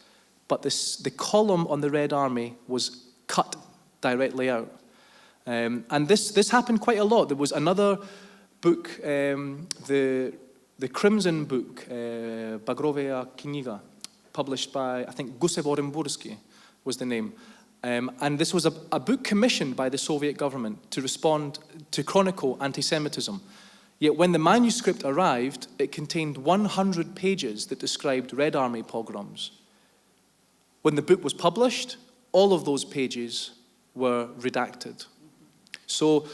but the column on the Red Army was cut directly out. And this happened quite a lot. There was another book, the Crimson book, Bagrovaya Kniga, published by, I think, Gusev Orenbursky was the name. And this was a book commissioned by the Soviet government to chronicle anti-Semitism. Yet when the manuscript arrived, it contained 100 pages that described Red Army pogroms. When the book was published, all of those pages were redacted. So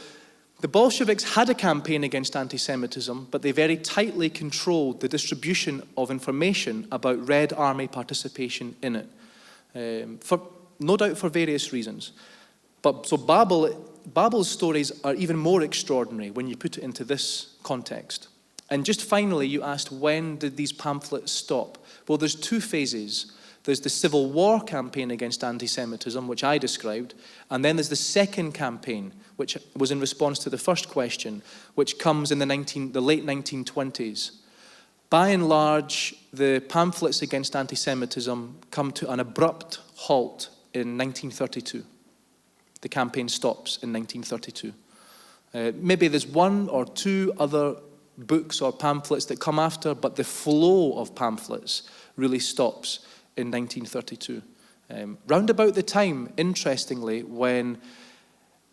the Bolsheviks had a campaign against anti-Semitism, but they very tightly controlled the distribution of information about Red Army participation in it, no doubt for various reasons. So Babel's stories are even more extraordinary when you put it into this context. And just finally, you asked, when did these pamphlets stop? Well, there's two phases. There's the Civil War campaign against anti-Semitism, which I described, and then there's the second campaign, which was in response to the first question, which comes in the late 1920s. By and large, the pamphlets against anti-Semitism come to an abrupt halt in 1932. The campaign stops in 1932. Maybe there's one or two other books or pamphlets that come after, but the flow of pamphlets really stops in 1932. Round about the time, interestingly, when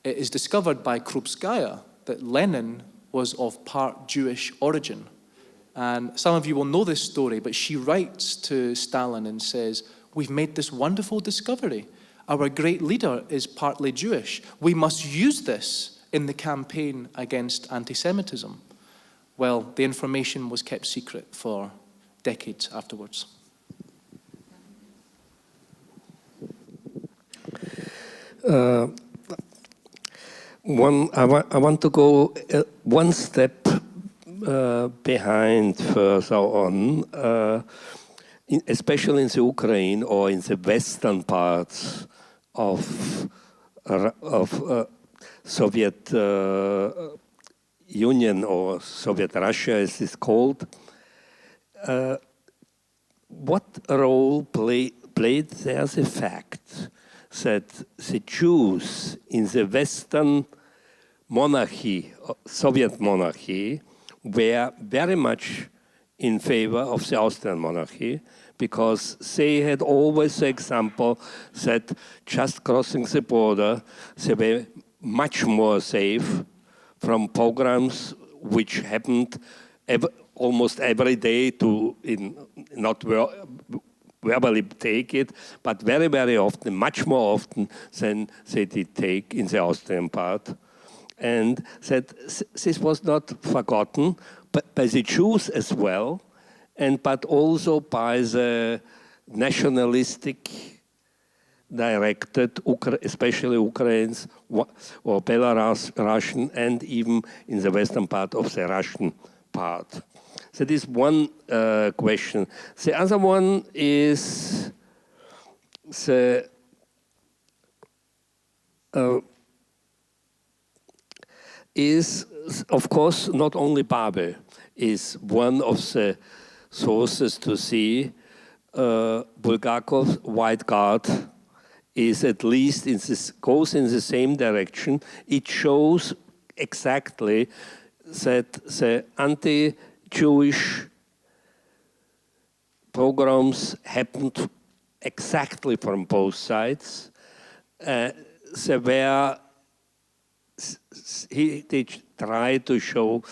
it is discovered by Krupskaya that Lenin was of part Jewish origin. And some of you will know this story, but she writes to Stalin and says, "We've made this wonderful discovery. Our great leader is partly Jewish. We must use this in the campaign against anti-Semitism." Well, the information was kept secret for decades afterwards. I want to go one step behind further on, especially in the Ukraine or in the western parts of Soviet Union or Soviet Russia, as it's called. What role played there the fact that the Jews in the Western monarchy, Soviet monarchy, were very much in favor of the Austrian monarchy, because they had always the example that just crossing the border, they were much more safe from pogroms which happened almost every day, not verbally take it, but very, very often, much more often than they did take in the Austrian part. And that this was not forgotten, but by the Jews as well, but also by the nationalistic directed, especially Ukrainians or Belarus-Russian, and even in the western part of the Russian part. That is one question. The other one is of course, not only Babel is one of the sources to see. Bulgakov's White Guard is at least goes in the same direction. It shows exactly that the anti-Jewish pogroms happened exactly from both sides. They try to show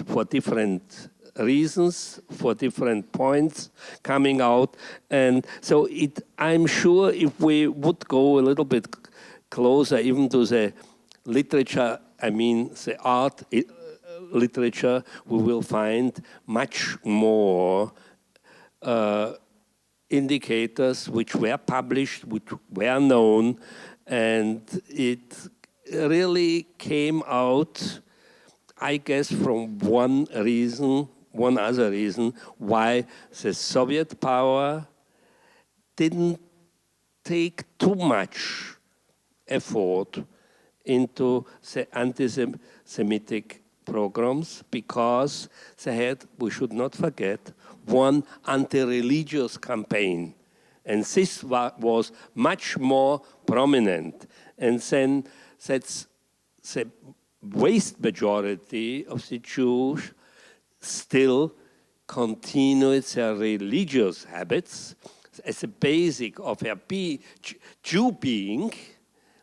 for different reasons, for different points coming out. And so I'm sure if we would go a little bit closer even to the literature, I mean the art literature, we will find much more indicators which were published, which were known, and it really came out, I guess, from one other reason why the Soviet power didn't take too much effort into the anti-Semitic pogroms, because they had, we should not forget, one anti-religious campaign. And this was much more prominent. And then that's the vast majority of the Jews still continued their religious habits as a basic of their Jew being,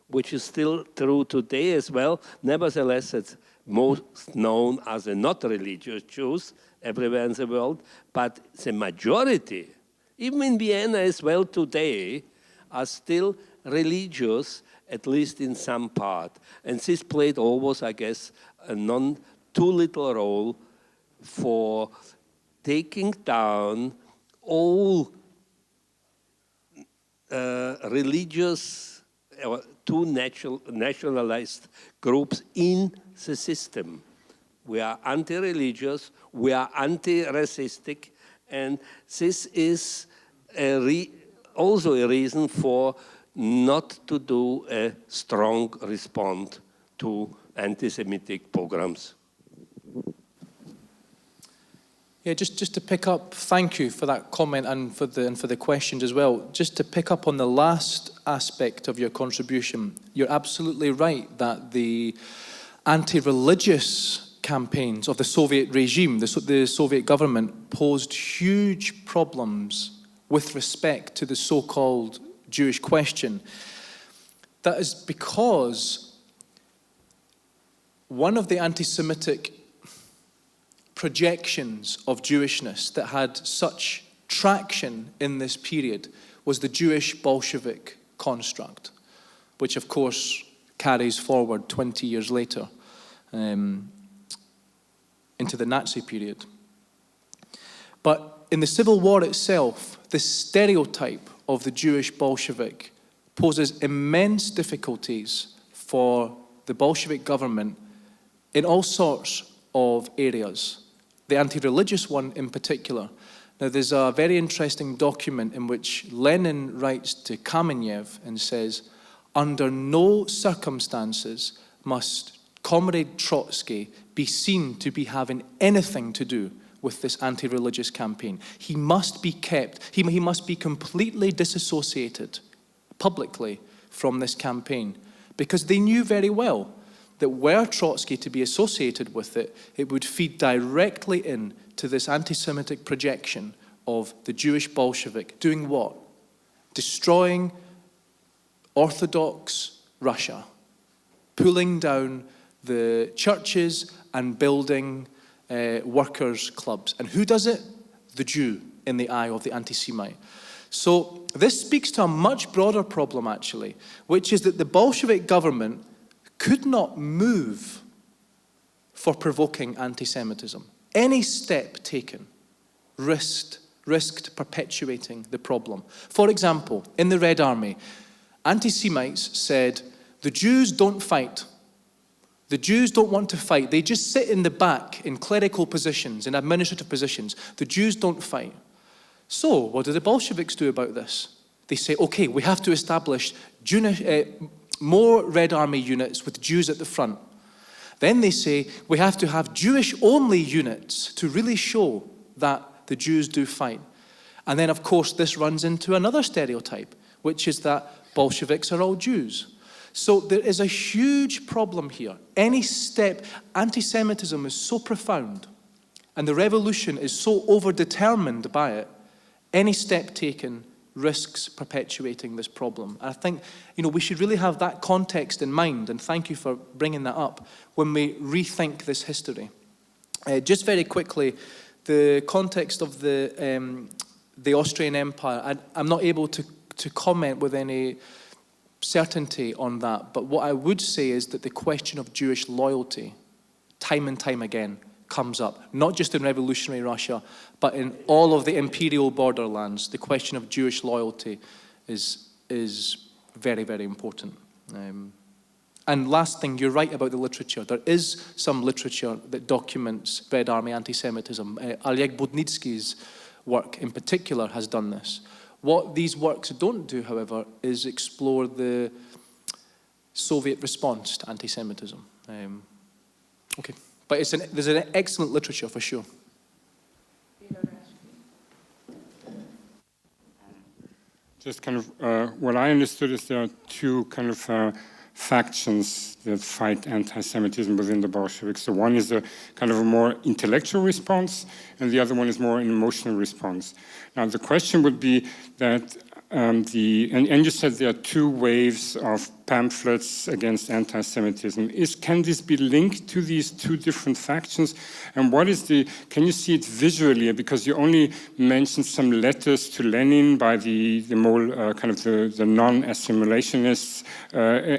which is still true today as well. Nevertheless, it's most known as the not religious Jews everywhere in the world, but the majority, even in Vienna as well today, are still religious, at least in some part. And this played always, I guess, a too little role for taking down all religious or too nationalized groups in the system. We are anti-religious, we are anti-racistic, and this is also a reason for not to do a strong response to anti-Semitic pogroms. Yeah, just to pick up, thank you for that comment and for the questions as well. Just to pick up on the last aspect of your contribution, you're absolutely right that the anti-religious campaigns of the Soviet regime, the Soviet government, posed huge problems with respect to the so-called Jewish question. That is because one of the anti-Semitic projections of Jewishness that had such traction in this period was the Jewish Bolshevik construct, which of course carries forward 20 years later into the Nazi period. But in the Civil War itself, the stereotype of the Jewish Bolshevik poses immense difficulties for the Bolshevik government in all sorts of areas. The anti-religious one in particular. Now there's a very interesting document in which Lenin writes to Kamenev and says, under no circumstances must Comrade Trotsky be seen to be having anything to do with this anti-religious campaign. He must be kept, he must be completely disassociated publicly from this campaign, because they knew very well that were Trotsky to be associated with it, it would feed directly into this anti-Semitic projection of the Jewish Bolshevik doing what? Destroying Orthodox Russia, pulling down the churches and building workers' clubs. And who does it? The Jew in the eye of the anti-Semite. So this speaks to a much broader problem actually, which is that the Bolshevik government could not move for provoking anti-Semitism. Any step taken risked perpetuating the problem. For example, in the Red Army, anti-Semites said, the Jews don't fight. The Jews don't want to fight. They just sit in the back in clerical positions, in administrative positions. The Jews don't fight. So what do the Bolsheviks do about this? They say, okay, we have to establish more Red Army units with Jews at the front. Then they say, we have to have Jewish-only units to really show that the Jews do fight. And then, of course, this runs into another stereotype, which is that Bolsheviks are all Jews. So there is a huge problem here. Any step, anti-Semitism is so profound, and the revolution is so overdetermined by it, Any step taken risks perpetuating this problem. I think, we should really have that context in mind, and thank you for bringing that up, when we rethink this history. Just very quickly, the context of the Austrian Empire, I'm not able to comment with any certainty on that, but what I would say is that the question of Jewish loyalty, time and time again, comes up, not just in revolutionary Russia, but in all of the imperial borderlands. The question of Jewish loyalty is very, very important. And last thing, you're right about the literature. There is some literature that documents Red Army anti-Semitism. Oleg Budnitsky's work in particular has done this. What these works don't do, however, is explore the Soviet response to anti-Semitism. Okay. But there's an excellent literature for sure. Just kind of, what I understood is there are two kind of factions that fight anti-Semitism within the Bolsheviks. So one is a kind of a more intellectual response, and the other one is more an emotional response. Now the question would be that and you said there are two waves of pamphlets against anti-Semitism. Can this be linked to these two different factions? And can you see it visually? Because you only mentioned some letters to Lenin by the more kind of the non-assimilationists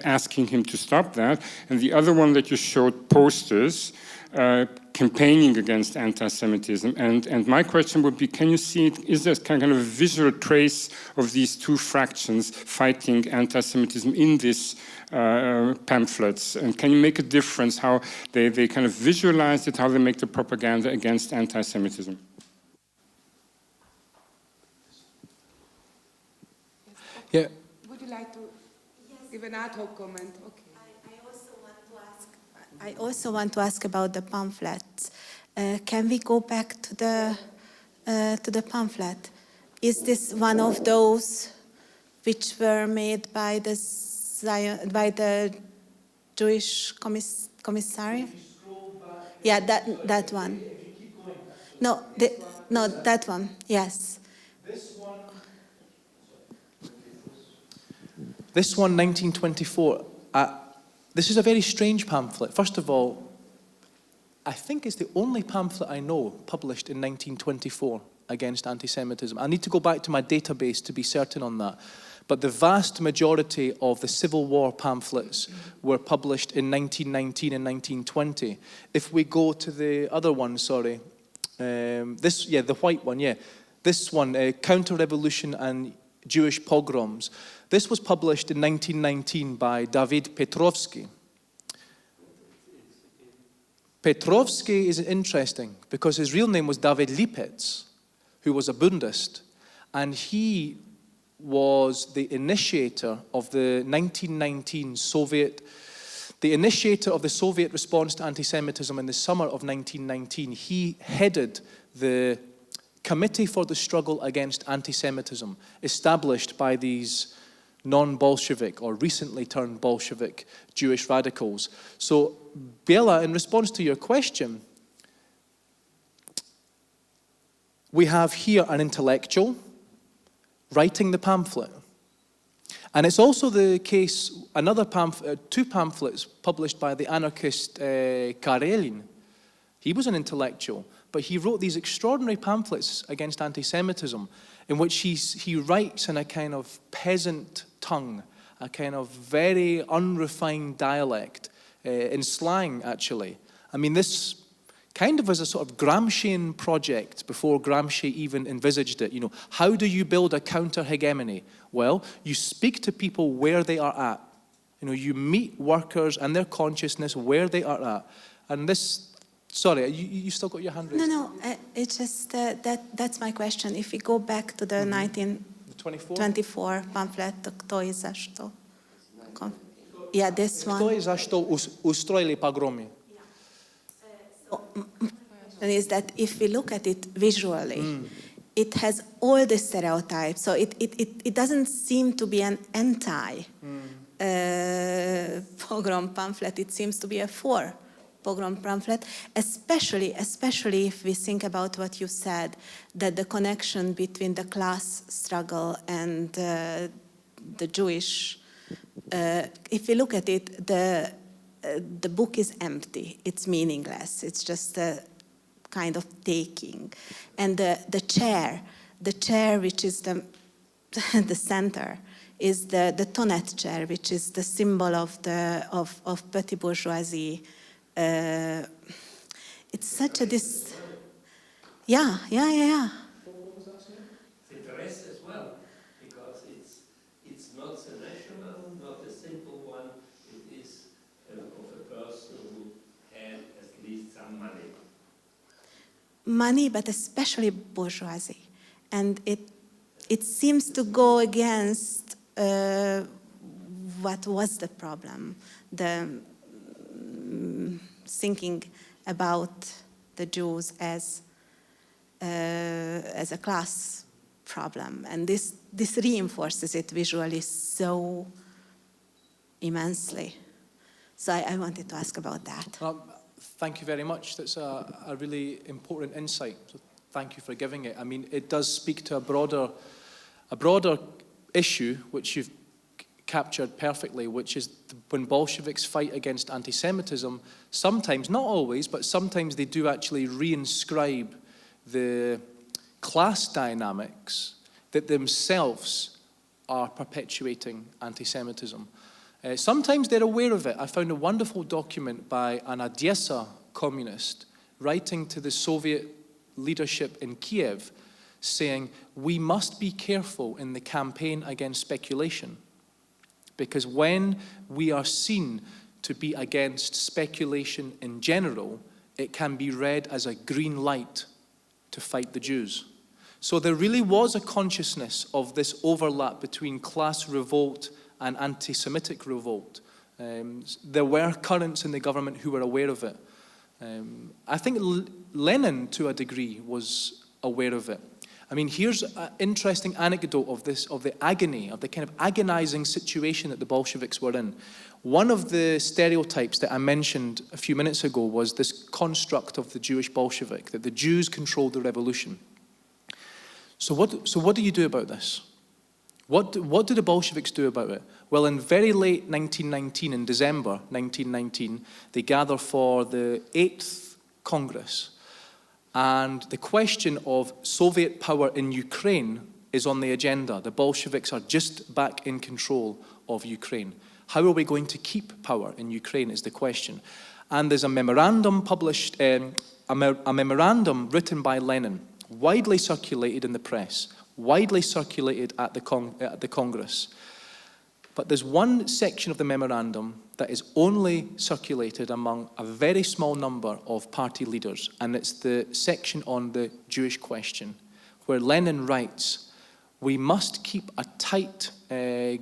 asking him to stop that. And the other one that you showed posters campaigning against anti-Semitism. And my question would be, can you see it, is there kind of a visual trace of these two fractions fighting anti-Semitism in these pamphlets? And can you make a difference how they kind of visualize it, how they make the propaganda against anti-Semitism? Yeah. Would you like to give an ad hoc comment? Okay. I also want to ask about the pamphlets. Can we go back to the pamphlet? Is this one of those which were made by the Jewish commissariat? Yeah, that one. No, that one. Yes. This one, 1924. This is a very strange pamphlet. First of all, I think it's the only pamphlet I know published in 1924 against anti-Semitism. I need to go back to my database to be certain on that. But the vast majority of the Civil War pamphlets were published in 1919 and 1920. If we go to the other one, sorry, the white one, yeah. This one, Counter-Revolution and Jewish Pogroms. This was published in 1919 by David Petrovsky. Petrovsky is interesting because his real name was David Lipetz, who was a Bundist, and he was the initiator of the 1919 the initiator of the Soviet response to anti-Semitism in the summer of 1919. He headed the Committee for the Struggle Against Anti-Semitism, established by these non-Bolshevik or recently turned Bolshevik Jewish radicals. So, Bela, in response to your question, we have here an intellectual writing the pamphlet. And it's also the case, two pamphlets published by the anarchist Karelin. He was an intellectual, but he wrote these extraordinary pamphlets against anti-Semitism in which he writes in a kind of peasant tongue, a kind of very unrefined dialect, in slang actually. I mean, this kind of was a sort of Gramscian project before Gramsci even envisaged it. How do you build a counter-hegemony? Well, you speak to people where they are at. You meet workers and their consciousness where they are at. And this, sorry, you still got your hand raised? No, it's just that's my question. If we go back to the 1924 pamphlet, Kto je zašto? Yeah, this one. Kto je zašto ustrojili pogromy? Is that if we look at it visually, it has all the stereotypes. So it doesn't seem to be an anti-pogrom pamphlet. It seems to be a for pogrom pamphlet, especially if we think about what you said, that the connection between the class struggle and the Jewish, if we look at it, the book is empty, it's meaningless, it's just a kind of taking. And the chair which is the center, is the tonnette chair, which is the symbol of petit bourgeoisie. It's such a yeah. The dress as well, because it's not the national, not the simple one. It is of a person who had at least some money. Money, but especially bourgeoisie, and it seems to go against what was the problem, the thinking about the Jews as a class problem, and this reinforces it visually so immensely. So I wanted to ask about that. Thank you very much. That's a really important insight. So thank you for giving it. I mean, it does speak to a broader issue, which you've captured perfectly, which is when Bolsheviks fight against anti-Semitism, sometimes, not always, but sometimes they do actually reinscribe the class dynamics that themselves are perpetuating anti-Semitism. Sometimes they're aware of it. I found a wonderful document by an Odessa communist writing to the Soviet leadership in Kiev saying, we must be careful in the campaign against speculation, because when we are seen to be against speculation in general, it can be read as a green light to fight the Jews. So there really was a consciousness of this overlap between class revolt and anti-Semitic revolt. There were currents in the government who were aware of it. I think Lenin, to a degree, was aware of it. I mean, here's an interesting anecdote of the agony, of the kind of agonizing situation that the Bolsheviks were in. One of the stereotypes that I mentioned a few minutes ago was this construct of the Jewish Bolshevik, that the Jews controlled the revolution. So what do you do about this? What do the Bolsheviks do about it? Well, in very late 1919, in December 1919, they gather for the 8th Congress. And the question of Soviet power in Ukraine is on the agenda. The Bolsheviks are just back in control of Ukraine. How are we going to keep power in Ukraine is the question. And there's a memorandum published, a memorandum written by Lenin, widely circulated in the press, widely circulated at the Congress. But there's one section of the memorandum that is only circulated among a very small number of party leaders, and it's the section on the Jewish question, where Lenin writes, we must keep a tight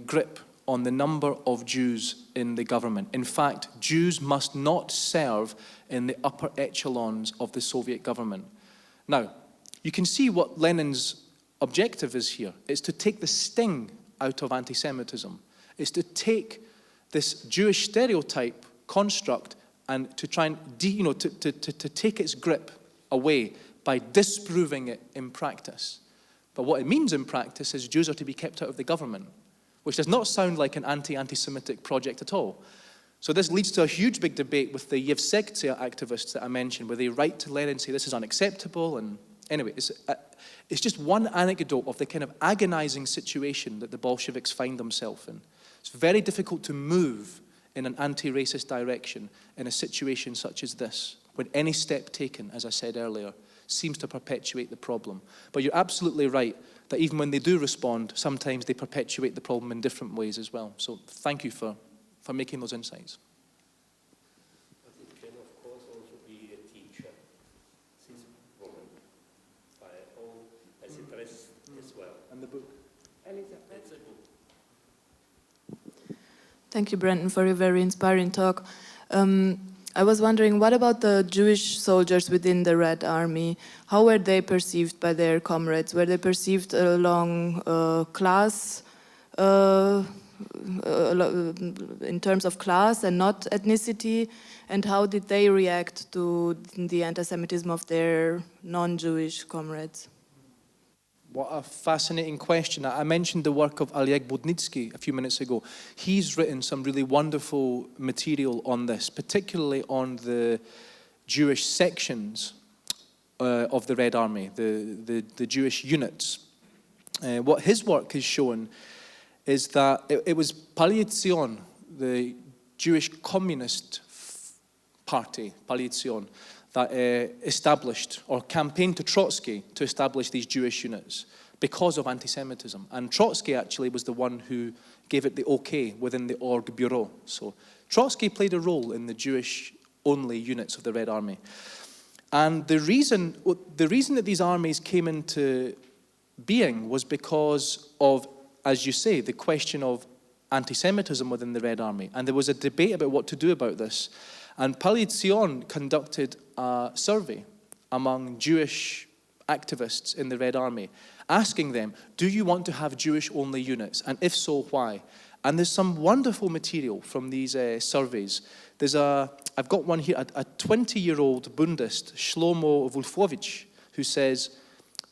grip on the number of Jews in the government. In fact, Jews must not serve in the upper echelons of the Soviet government. Now, you can see what Lenin's objective is here. It's to take the sting out of anti-Semitism. It's to take this Jewish stereotype construct and to try and, to take its grip away by disproving it in practice. But what it means in practice is Jews are to be kept out of the government, which does not sound like an anti-Semitic project at all. So this leads to a huge big debate with the Yevsektia activists that I mentioned, where they write to Lenin and say this is unacceptable. And anyway, it's just one anecdote of the kind of agonizing situation that the Bolsheviks find themselves in. It's very difficult to move in an anti-racist direction in a situation such as this, when any step taken, as I said earlier, seems to perpetuate the problem. But you're absolutely right that even when they do respond, sometimes they perpetuate the problem in different ways as well. So thank you for making those insights. But it can, of course, also be a teacher, this woman, by all, as a dress as well. And the book. That's a book. Thank you, Brendan, for your very inspiring talk. I was wondering, what about the Jewish soldiers within the Red Army? How were they perceived by their comrades? Were they perceived along class, in terms of class and not ethnicity? and how did they react to the anti-Semitism of their non-Jewish comrades? What a fascinating question. I mentioned the work of Oleg Budnitsky a few minutes ago. He's written some really wonderful material on this, particularly on the Jewish sections of the Red Army, the Jewish units. What his work has shown is that it was Palizion, the Jewish Communist Party, Palizion, that established or campaigned to Trotsky to establish these Jewish units because of anti-Semitism. And Trotsky actually was the one who gave it the okay within the Org Bureau. So Trotsky played a role in the Jewish-only units of the Red Army. And the reason that these armies came into being was because of, as you say, the question of anti-Semitism within the Red Army. And there was a debate about what to do about this. And Palizion conducted a survey among Jewish activists in the Red Army, asking them, do you want to have Jewish-only units? And if so, why? And there's some wonderful material from these surveys. I've got one here, a 20-year-old Bundist, Shlomo Wolfowitz, who says,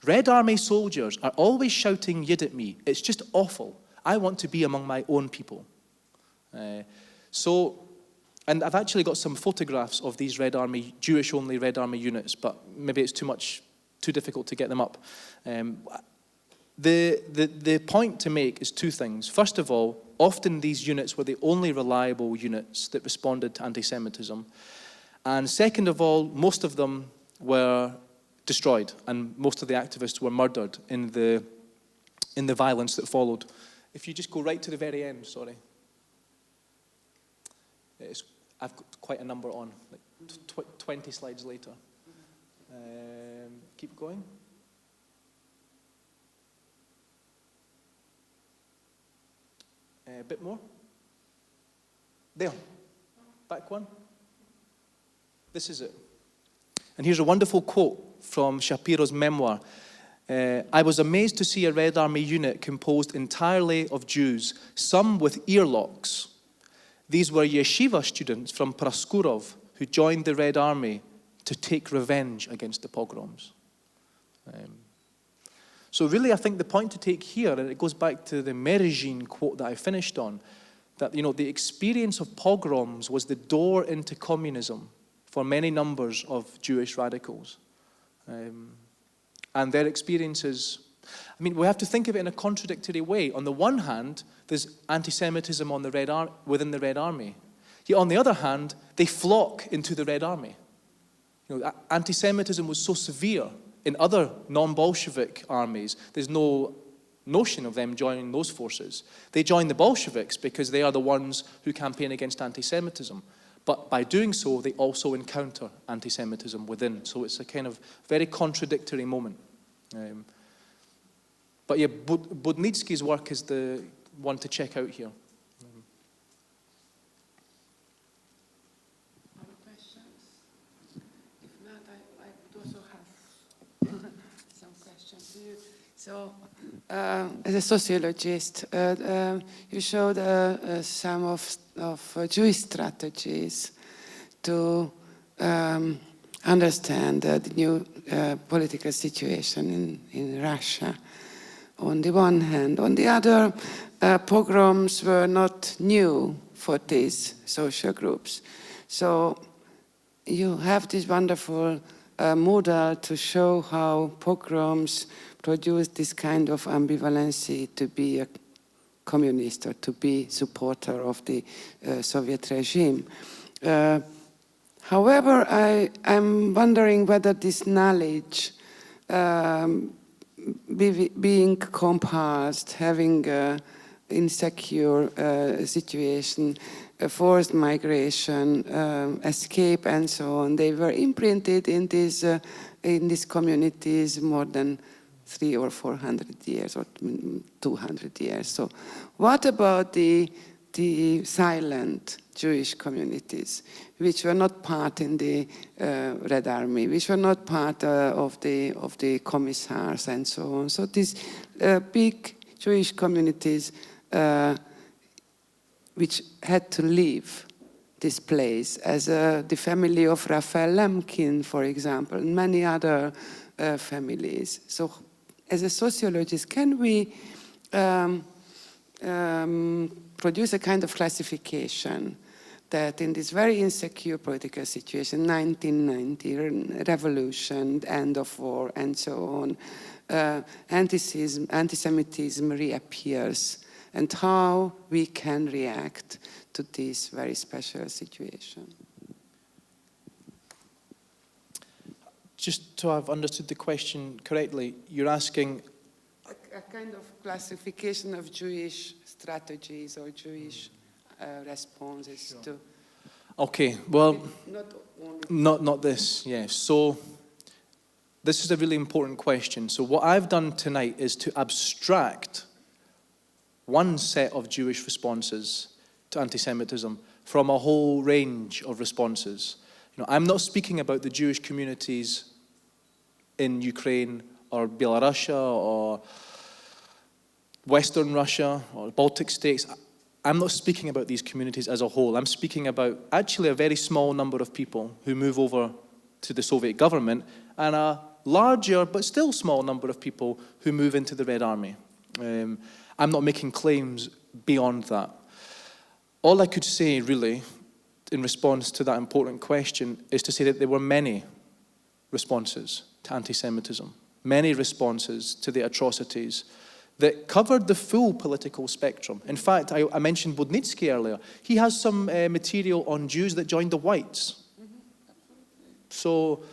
Red Army soldiers are always shouting Yid at me. It's just awful. I want to be among my own people. And I've actually got some photographs of these Red Army, Jewish-only Red Army units, but maybe it's too difficult to get them up. The point to make is two things. First of all, often these units were the only reliable units that responded to anti-Semitism. And second of all, most of them were destroyed, and most of the activists were murdered in the violence that followed. If you just go right to the very end, sorry. I've got quite a number on, like 20 slides later. Keep going. A bit more. There. Back one. This is it. And here's a wonderful quote from Shapiro's memoir. I was amazed to see a Red Army unit composed entirely of Jews, some with earlocks. These were yeshiva students from Praskurov who joined the Red Army to take revenge against the pogroms. So really, I think the point to take here, and it goes back to the Merezhin quote that I finished on, that the experience of pogroms was the door into communism for many numbers of Jewish radicals. And their experiences, we have to think of it in a contradictory way. On the one hand, there's anti-Semitism within the Red Army. Yet on the other hand, they flock into the Red Army. Anti-Semitism was so severe in other non-Bolshevik armies, there's no notion of them joining those forces. They join the Bolsheviks because they are the ones who campaign against anti-Semitism. But by doing so, they also encounter anti-Semitism within. So it's a kind of very contradictory moment. But yeah, Budnitsky's work is the one to check out here. Other questions? If not, I would also have some questions to you. So, as a sociologist, you showed some of Jewish strategies to understand the new political situation in Russia. On the one hand. On the other, pogroms were not new for these social groups. So you have this wonderful model to show how pogroms produce this kind of ambivalency to be a communist or to be supporter of the Soviet regime. However, I'm wondering whether this knowledge being composed, having insecure situation, forced migration, escape, and so on, they were imprinted in these communities more than 300 or 400 years or 200 years. So what about the silent Jewish communities, which were not part in the Red Army, which were not part of the commissars and so on? So these big Jewish communities which had to leave this place, as the family of Raphael Lemkin, for example, and many other families. So as a sociologist, can we produce a kind of classification that in this very insecure political situation, 1990, revolution, end of war, and so on, antisemitism reappears, and how we can react to this very special situation? Just so I've understood the question correctly, you're asking... A kind of classification of Jewish strategies or Jewish responses to... Okay, well, not not this, yes. So this is a really important question. So what I've done tonight is to abstract one set of Jewish responses to anti-Semitism from a whole range of responses. You know, I'm not speaking about the Jewish communities in Ukraine or Belarus or Western Russia or Baltic states. I'm not speaking about these communities as a whole. I'm speaking about actually a very small number of people who move over to the Soviet government and a larger but still small number of people who move into the Red Army. I'm not making claims beyond that. All I could say really in response to that important question is to say that there were many responses to anti-Semitism, many responses to the atrocities that covered the full political spectrum. In fact, I mentioned Budnitsky earlier. He has some material on Jews that joined the whites. So,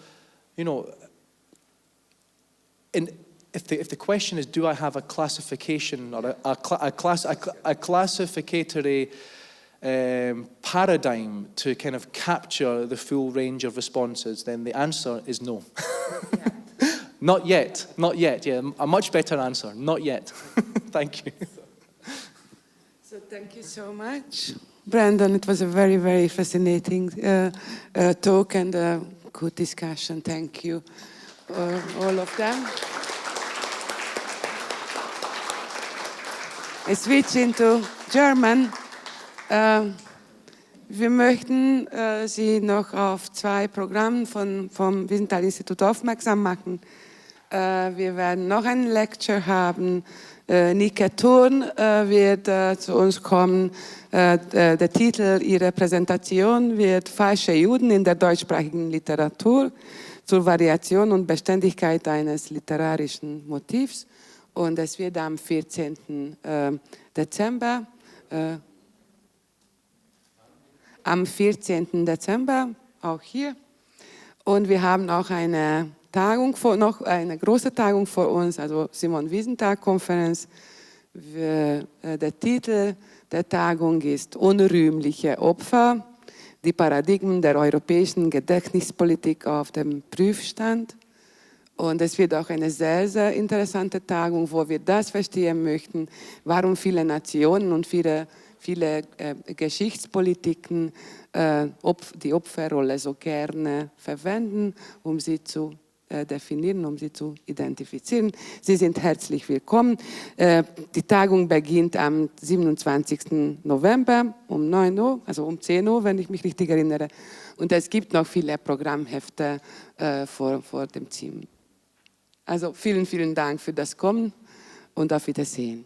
you know, if the question is, do I have a classification or a classificatory paradigm to kind of capture the full range of responses, then the answer is no. Not yet, not yet, yeah, a much better answer, not yet. Thank you. So thank you so much, Brandon. It was a very, very fascinating talk and a good discussion. Thank you, all of them. I switch into German. Wir möchten Sie noch auf zwei Programme vom Wiesenthal-Institut aufmerksam machen. Wir werden noch ein Lecture haben. Nika Thurn wird zu uns kommen. Der Titel ihrer Präsentation wird Falsche Juden in der deutschsprachigen Literatur zur Variation und Beständigkeit eines literarischen Motivs. Und es wird am 14. Dezember, auch hier. Und wir haben auch eine Tagung noch eine große Tagung vor uns, also Simon Wiesenthal-Konferenz. Der Titel der Tagung ist Unrühmliche Opfer, die Paradigmen der europäischen Gedächtnispolitik auf dem Prüfstand. Und es wird auch eine sehr, sehr interessante Tagung, wo wir das verstehen möchten, warum viele Nationen und viele Geschichtspolitiken die Opferrolle so gerne verwenden, um sie zu definieren, um sie zu identifizieren. Sie sind herzlich willkommen. Die Tagung beginnt am 27. November um 9 Uhr, also um 10 Uhr, wenn ich mich richtig erinnere. Und es gibt noch viele Programmhefte vor dem Team. Also vielen, vielen Dank für das Kommen und auf Wiedersehen.